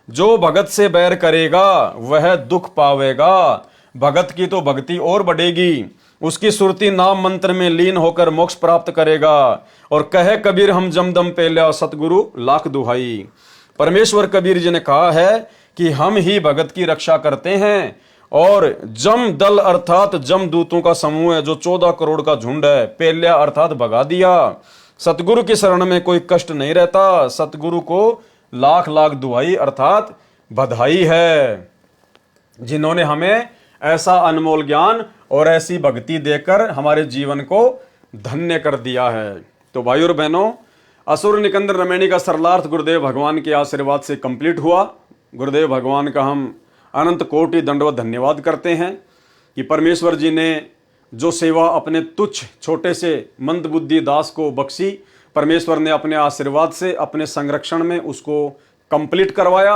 A: जो भगत से बैर करेगा वह दुख पावेगा। भगत की तो भक्ति और बढ़ेगी, उसकी सुरती नाम मंत्र में लीन होकर मोक्ष प्राप्त करेगा। और कहे कबीर हम जमदम पेल्या, सतगुरु लाख दुहाई। परमेश्वर कबीर जी ने कहा है कि हम ही भगत की रक्षा करते हैं, और जम दल अर्थात जम दूतों का समूह है जो 14 करोड़ का झुंड है। पेल्या अर्थात भगा दिया। सतगुरु की शरण में कोई कष्ट नहीं रहता। सतगुरु को लाख लाख दुहाई अर्थात बधाई है, जिन्होंने हमें ऐसा अनमोल ज्ञान और ऐसी भक्ति देकर हमारे जीवन को धन्य कर दिया है। तो भाइयों और बहनों, असुर निकंदन रमैणी का सरलार्थ गुरुदेव भगवान के आशीर्वाद से कंप्लीट हुआ। गुरुदेव भगवान का हम अनंत कोटि दंडवत धन्यवाद करते हैं कि परमेश्वर जी ने जो सेवा अपने तुच्छ छोटे से मंदबुद्धि दास को बख्शी, परमेश्वर ने अपने आशीर्वाद से अपने संरक्षण में उसको कंप्लीट करवाया।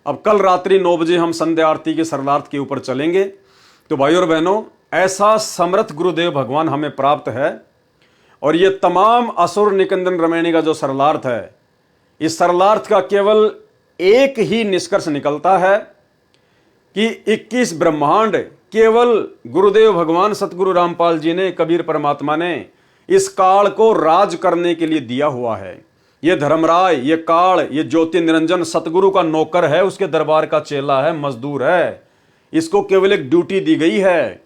A: अब कल रात्रि 9 बजे हम संध्या आरती के सरलार्थ के ऊपर चलेंगे। तो भाइयों और बहनों, ऐसा समर्थ गुरुदेव भगवान हमें प्राप्त है, और ये तमाम असुर निकंदन रमैणी का जो सरलार्थ है, इस सरलार्थ का केवल एक ही निष्कर्ष निकलता है कि 21 ब्रह्मांड केवल गुरुदेव भगवान सतगुरु रामपाल जी ने, कबीर परमात्मा ने इस काल को राज करने के लिए दिया हुआ है। ये धर्मराय, ये काल, ये ज्योति निरंजन सतगुरु का नौकर है, उसके दरबार का चेला है, मजदूर है। इसको केवल एक ड्यूटी दी गई है।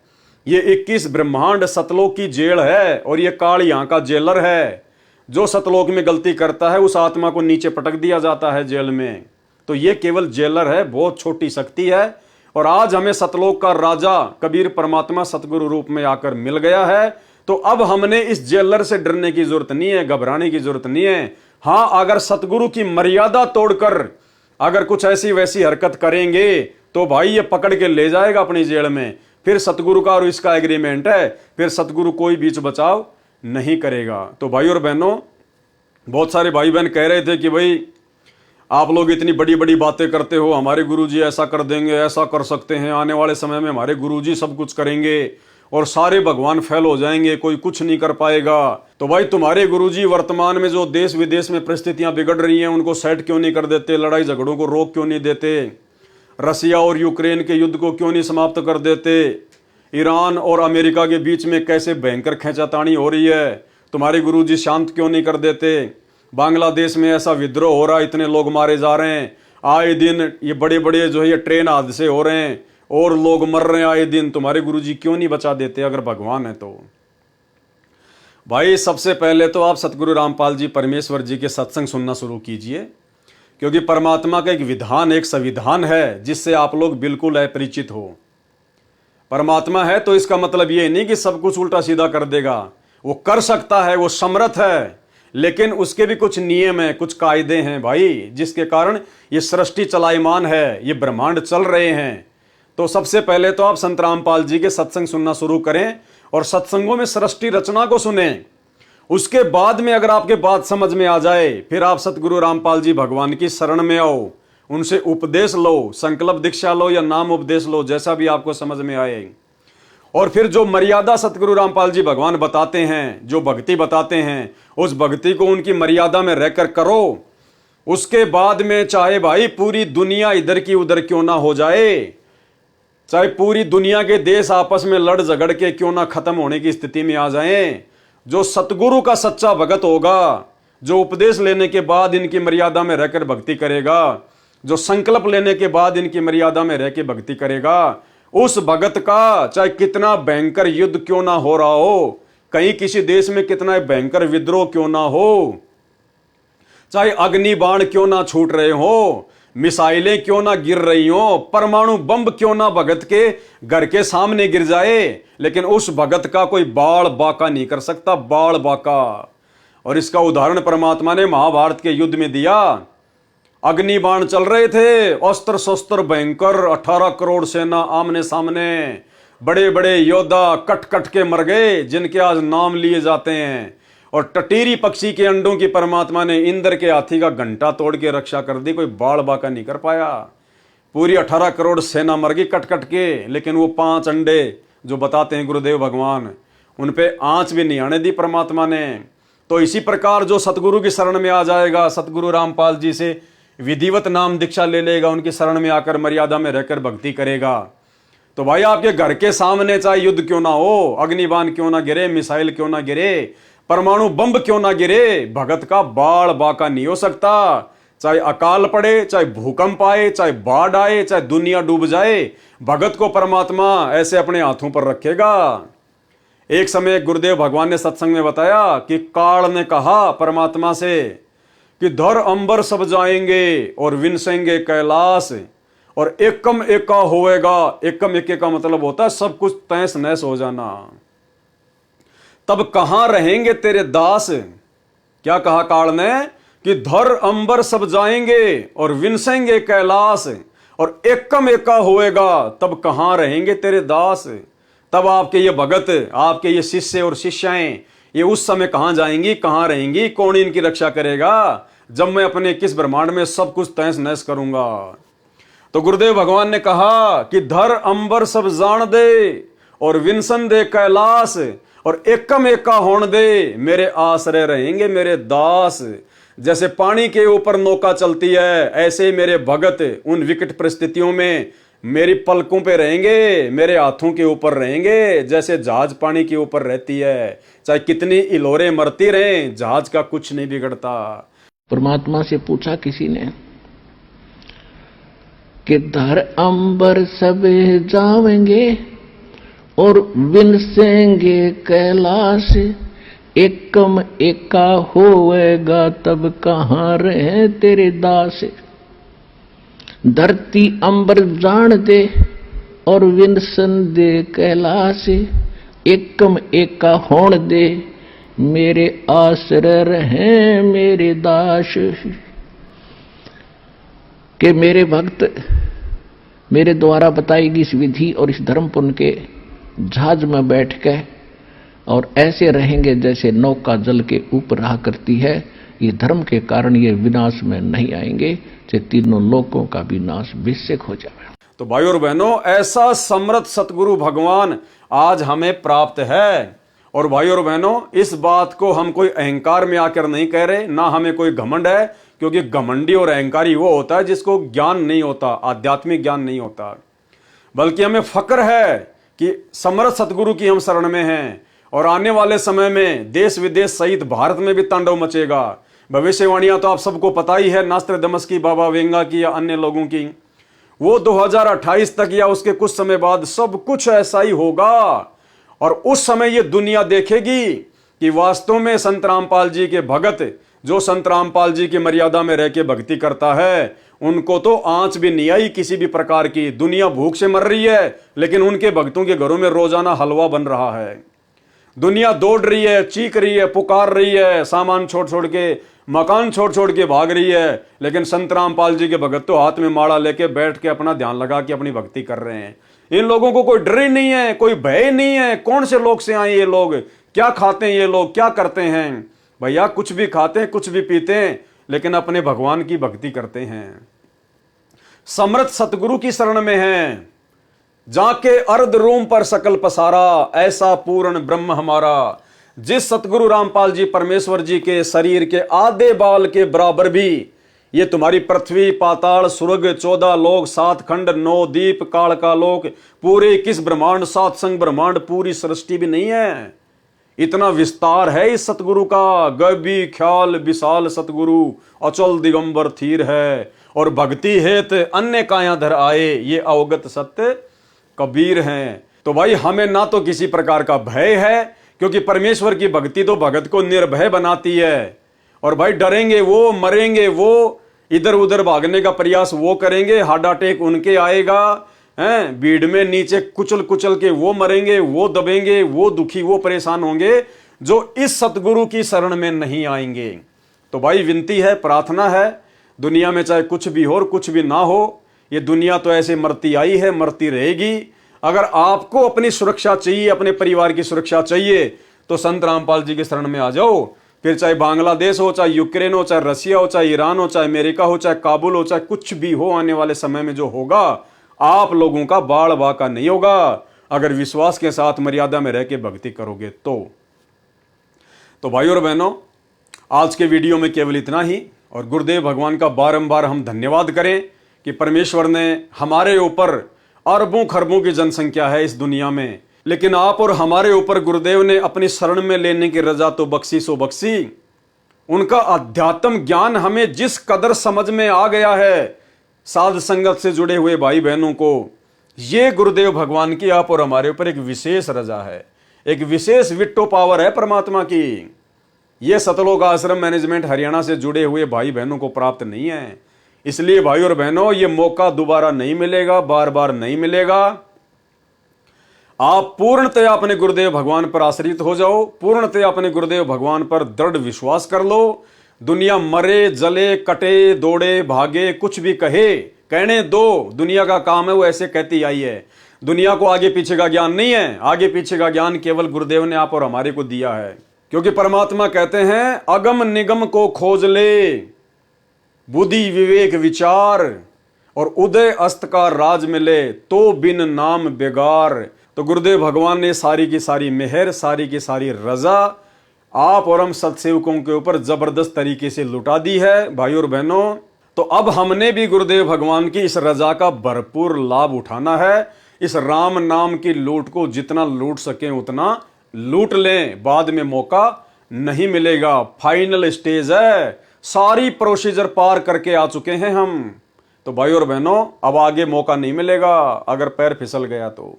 A: ये 21 ब्रह्मांड सतलोक की जेल है, और ये काल यहाँ का जेलर है। जो सतलोक में गलती करता है उस आत्मा को नीचे पटक दिया जाता है जेल में। तो ये केवल जेलर है, बहुत छोटी शक्ति है। और आज हमें सतलोक का राजा कबीर परमात्मा सतगुरु रूप में आकर मिल गया है। तो अब हमने इस जेलर से डरने की जरूरत नहीं है, घबराने की जरूरत नहीं है। हाँ, अगर सतगुरु की मर्यादा तोड़कर अगर कुछ ऐसी वैसी हरकत करेंगे तो भाई ये पकड़ के ले जाएगा अपनी जेल में। फिर सतगुरु का और इसका एग्रीमेंट है, फिर सतगुरु कोई बीच बचाव नहीं करेगा। तो भाई और बहनों, बहुत सारे भाई बहन कह रहे थे कि भाई आप लोग इतनी बड़ी बड़ी बातें करते हो, हमारे गुरुजी ऐसा कर देंगे, ऐसा कर सकते हैं, आने वाले समय में हमारे गुरुजी सब कुछ करेंगे और सारे भगवान फेल हो जाएंगे, कोई कुछ नहीं कर पाएगा। तो भाई तुम्हारे गुरुजी वर्तमान में जो देश विदेश में परिस्थितियां बिगड़ रही हैं उनको सेट क्यों नहीं कर देते, लड़ाई झगड़ों को रोक क्यों नहीं देते, रसिया और यूक्रेन के युद्ध को क्यों नहीं समाप्त कर देते, ईरान और अमेरिका के बीच में कैसे भयंकर खींचातानी हो रही है, तुम्हारे गुरुजी शांत क्यों नहीं कर देते, बांग्लादेश में ऐसा विद्रोह हो रहा है, इतने लोग मारे जा रहे हैं, आए दिन ये बड़े बड़े जो है ये ट्रेन हादसे हो रहे हैं और लोग मर रहे हैं आए दिन, तुम्हारे गुरुजी क्यों नहीं बचा देते अगर भगवान है तो। भाई सबसे पहले तो आप सतगुरु रामपाल जी परमेश्वर जी के सत्संग सुनना शुरू कीजिए, क्योंकि परमात्मा का एक विधान, एक संविधान है जिससे आप लोग बिल्कुल अपरिचित हो। परमात्मा है तो इसका मतलब ये नहीं कि सब कुछ उल्टा सीधा कर देगा, वो कर सकता है, वो समर्थ है, लेकिन उसके भी कुछ नियम हैं, कुछ कायदे हैं भाई, जिसके कारण ये सृष्टि चलायमान है, ये ब्रह्मांड चल रहे हैं। तो सबसे पहले तो आप संत रामपाल जी के सत्संग सुनना शुरू करें और सत्संगों में सृष्टि रचना को सुने। उसके बाद में अगर आपके बात समझ में आ जाए, फिर आप सतगुरु रामपाल जी भगवान की शरण में आओ, उनसे उपदेश लो, संकल्प दीक्षा लो या नाम उपदेश लो, जैसा भी आपको समझ में आए। और फिर जो मर्यादा सतगुरु रामपाल जी भगवान बताते हैं, जो भक्ति बताते हैं, उस भक्ति को उनकी मर्यादा में रहकर करो। उसके बाद में चाहे भाई पूरी दुनिया इधर की उधर क्यों ना हो जाए, चाहे पूरी दुनिया के देश आपस में लड़ झगड़ के क्यों ना खत्म होने की स्थिति में आ जाएं, जो सतगुरु का सच्चा भगत होगा, जो उपदेश लेने के बाद इनकी मर्यादा में रहकर भक्ति करेगा, जो संकल्प लेने के बाद इनकी मर्यादा में रह के भक्ति करेगा, उस भगत का चाहे कितना भयंकर युद्ध क्यों ना हो रहा हो, कहीं किसी देश में कितना भयंकर विद्रोह क्यों ना हो, चाहे अग्नि बाण क्यों ना छूट रहे हो, मिसाइलें क्यों ना गिर रही हो, परमाणु बम क्यों ना भगत के घर के सामने गिर जाए, लेकिन उस भगत का कोई बाल बाका नहीं कर सकता, बाल बाका। और इसका उदाहरण परमात्मा ने महाभारत के युद्ध में दिया। अग्नि बाण चल रहे थे, अस्त्र शस्त्र भयंकर, 18 करोड़ सेना आमने सामने, बड़े बड़े योद्धा कट कट के मर गए, जिनके आज नाम लिए जाते हैं। और टटीरी पक्षी के अंडों की परमात्मा ने इंद्र के हाथी का घंटा तोड़ के रक्षा कर दी, कोई बाल बाका नहीं कर पाया। पूरी 18 करोड़ सेना मर गई कट कट के, लेकिन वो 5 अंडे जो बताते हैं गुरुदेव भगवान, उन पे आंच भी नहीं आने दी परमात्मा ने। तो इसी प्रकार जो सतगुरु की शरण में आ जाएगा, सतगुरु रामपाल जी से विधिवत नाम दीक्षा ले लेगा, उनकी शरण में आकर मर्यादा में रहकर भक्ति करेगा, तो भाई आपके घर के सामने चाहे युद्ध क्यों ना हो, अग्निबाण क्यों ना गिरे, मिसाइल क्यों ना गिरे, परमाणु बम क्यों ना गिरे, भगत का बाल बाका नहीं हो सकता। चाहे अकाल पड़े, चाहे भूकंप आए, चाहे बाढ़ आए, चाहे दुनिया डूब जाए, भगत को परमात्मा ऐसे अपने हाथों पर रखेगा। एक समय गुरुदेव भगवान ने सत्संग में बताया कि काल ने कहा परमात्मा से कि धर अंबर सब जाएंगे और विनसेंगे कैलाश, और एकम एका होएगा। एकम एके का मतलब होता है सब कुछ तैस नैस हो जाना, तब कहां रहेंगे तेरे दास। क्या कहा काल ने कि धर अंबर सब जाएंगे और विनसेंगे कैलाश, और एकम एका होएगा, तब कहां रहेंगे तेरे दास। तब आपके ये भगत, आपके ये शिष्य और शिष्याएं, ये उस समय कहां जाएंगी, कहां रहेंगी, कौन इनकी रक्षा करेगा, जब मैं अपने किस ब्रह्मांड में सब कुछ तहस नहस करूंगा। तो गुरुदेव भगवान ने कहा कि धर अंबर सब जान दे और विनसन दे कैलाश, और एकम एका होण दे, मेरे आश्रय रहेंगे मेरे दास। जैसे पानी के ऊपर नौका चलती है, ऐसे मेरे भगत उन विकट परिस्थितियों में मेरी पलकों पे रहेंगे, मेरे हाथों के ऊपर रहेंगे, जैसे जहाज पानी के ऊपर रहती है, चाहे कितनी इलोरे मरती रहें, जहाज का कुछ नहीं बिगड़ता।
B: परमात्मा से पूछा किसी ने कि धर अंबर सब जावेंगे और विनसेंगे कैलाश, एकम एका होएगा, तब कहां रहे तेरे दास। धरती अंबर जान दे और विनसन दे कैलाश, एकम एका होण दे, मेरे आश्रय रहे मेरे दास। कि मेरे भक्त मेरे द्वारा बताई गई इस विधि और इस धर्म पुण्य के जहाज में बैठ के और ऐसे रहेंगे जैसे नौका जल के ऊपर रहा करती है। ये धर्म के कारण ये विनाश में नहीं आएंगे, चाहे तीनों लोकों का विनाश बेशक हो जाए।
A: तो भाई और बहनों, ऐसा समर्थ सतगुरु भगवान आज हमें प्राप्त है। और भाई और बहनों, इस बात को हम कोई अहंकार में आकर नहीं कह रहे, ना हमें कोई घमंड है, क्योंकि घमंडी और अहंकारी वो होता है जिसको ज्ञान नहीं होता, आध्यात्मिक ज्ञान नहीं होता। बल्कि हमें फक्र है कि समर्थ सतगुरु की हम शरण में हैं, और आने वाले समय में देश विदेश सहित भारत में भी तांडव मचेगा, भविष्यवाणियां तो आप सबको पता ही है, नास्ट्राडामस की, बाबा वेंगा की या अन्य लोगों की। वो 2028 तक या उसके कुछ समय बाद सब कुछ ऐसा ही होगा। और उस समय ये दुनिया देखेगी कि वास्तव में संत रामपाल जी के भगत, जो संत रामपाल जी की मर्यादा में रह के भक्ति करता है, उनको तो आंच भी नहीं आई किसी भी प्रकार की। दुनिया भूख से मर रही है, लेकिन उनके भक्तों के घरों में रोजाना हलवा बन रहा है। दुनिया दौड़ रही है, चीख रही है, पुकार रही है, सामान छोड़ छोड़ के, मकान छोड़ छोड़ के भाग रही है, लेकिन संत रामपाल जी के भगत तो हाथ में माला लेके बैठ के अपना ध्यान लगा के अपनी भक्ति कर रहे हैं। इन लोगों को कोई डर ही नहीं है, कोई भय नहीं है। कौन से लोग से आए ये लोग, क्या खाते हैं ये लोग, क्या करते हैं? भैया कुछ भी खाते हैं, कुछ भी पीते हैं, लेकिन अपने भगवान की भक्ति करते हैं। समर्थ सतगुरु की शरण में हैं, जाके अर्ध रोम पर सकल पसारा, ऐसा पूर्ण ब्रह्म हमारा। जिस सतगुरु रामपाल जी परमेश्वर जी के शरीर के आधे बाल के बराबर भी ये तुम्हारी पृथ्वी, पाताल, स्वर्ग, 14 लोक, 7 खंड, 9 दीप, काल का लोक, पूरे 21 ब्रह्मांड, 7 संग ब्रह्मांड, पूरी सृष्टि भी नहीं है। इतना विस्तार है इस सतगुरु का। गभी ख्याल विशाल सतगुरु, अचल दिगंबर थीर है, और भक्ति हेत अन्य कायाधर आए, ये अवगत सत्य कबीर हैं। तो भाई हमें ना तो किसी प्रकार का भय है, क्योंकि परमेश्वर की भक्ति तो भगत को निर्भय बनाती है। और भाई डरेंगे वो, मरेंगे वो, इधर उधर भागने का प्रयास वो करेंगे, हार्ट अटैक उनके आएगा, हैं, भीड़ में नीचे कुचल कुचल के वो मरेंगे, वो दबेंगे, वो दुखी, वो परेशान होंगे, जो इस सतगुरु की शरण में नहीं आएंगे। तो भाई विनती है, प्रार्थना है, दुनिया में चाहे कुछ भी हो और कुछ भी ना हो, ये दुनिया तो ऐसे मरती आई है, मरती रहेगी। अगर आपको अपनी सुरक्षा चाहिए, अपने परिवार की सुरक्षा चाहिए, तो संत रामपाल जी की शरण में आ जाओ। फिर चाहे बांग्लादेश हो, चाहे यूक्रेन हो, चाहे रशिया हो, चाहे ईरान हो, चाहे अमेरिका हो, चाहे काबुल हो, चाहे कुछ भी हो, आने वाले समय में जो होगा आप लोगों का बाढ़ बाका नहीं होगा, अगर विश्वास के साथ मर्यादा में रह के भक्ति करोगे तो भाई और बहनों, आज के वीडियो में केवल इतना ही। और गुरुदेव भगवान का बारंबार हम धन्यवाद करें कि परमेश्वर ने हमारे ऊपर, अरबों खरबों की जनसंख्या है इस दुनिया में, लेकिन आप और हमारे ऊपर गुरुदेव ने अपनी शरण में लेने की रजा तो बख्शी सो बख्शी। उनका अध्यात्म ज्ञान हमें जिस कदर समझ में आ गया है, साध संगत से जुड़े हुए भाई बहनों को, ये गुरुदेव भगवान की आप और हमारे ऊपर एक विशेष रजा है, एक विशेष विट्टो पावर है परमात्मा की। ये सतलोक आश्रम मैनेजमेंट हरियाणा से जुड़े हुए भाई बहनों को प्राप्त नहीं है। इसलिए भाई और बहनों, ये मौका दोबारा नहीं मिलेगा, बार बार नहीं मिलेगा। आप पूर्णतया अपने गुरुदेव भगवान पर आश्रित हो जाओ, पूर्णतया अपने गुरुदेव भगवान पर दृढ़ विश्वास कर लो। दुनिया मरे, जले, कटे, दौड़े, भागे, कुछ भी कहे, कहने दो, दुनिया का काम है, वो ऐसे कहती आई है। दुनिया को आगे पीछे का ज्ञान नहीं है, आगे पीछे का ज्ञान केवल गुरुदेव ने आप और हमारे को दिया है। क्योंकि परमात्मा कहते हैं, अगम निगम को खोज ले, बुद्धि विवेक विचार, और उदय अस्त का राज मिले, तो बिन नाम बेगार। तो गुरुदेव भगवान ने सारी की सारी मेहर, सारी की सारी रजा आप और हम सत्सेवकों के ऊपर जबरदस्त तरीके से लुटा दी है भाई और बहनों। तो अब हमने भी गुरुदेव भगवान की इस रजा का भरपूर लाभ उठाना है। इस राम नाम की लूट को जितना लूट सकें उतना लूट लें, बाद में मौका नहीं मिलेगा। फाइनल स्टेज है, सारी प्रोसीजर पार करके आ चुके हैं हम। तो भाई और बहनों, अब आगे मौका नहीं मिलेगा अगर पैर फिसल गया तो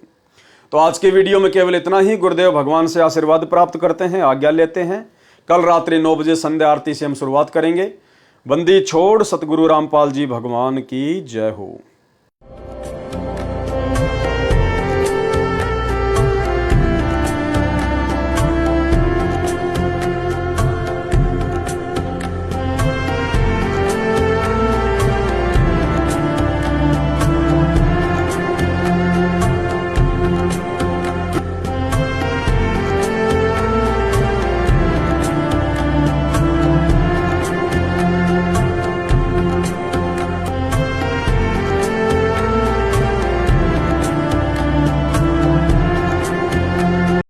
A: आज के वीडियो में केवल इतना ही। गुरुदेव भगवान से आशीर्वाद प्राप्त करते हैं, आज्ञा लेते हैं। कल रात्रि 9 बजे संध्या आरती से हम शुरुआत करेंगे। बंदी छोड़ सतगुरु रामपाल जी भगवान की जय हो।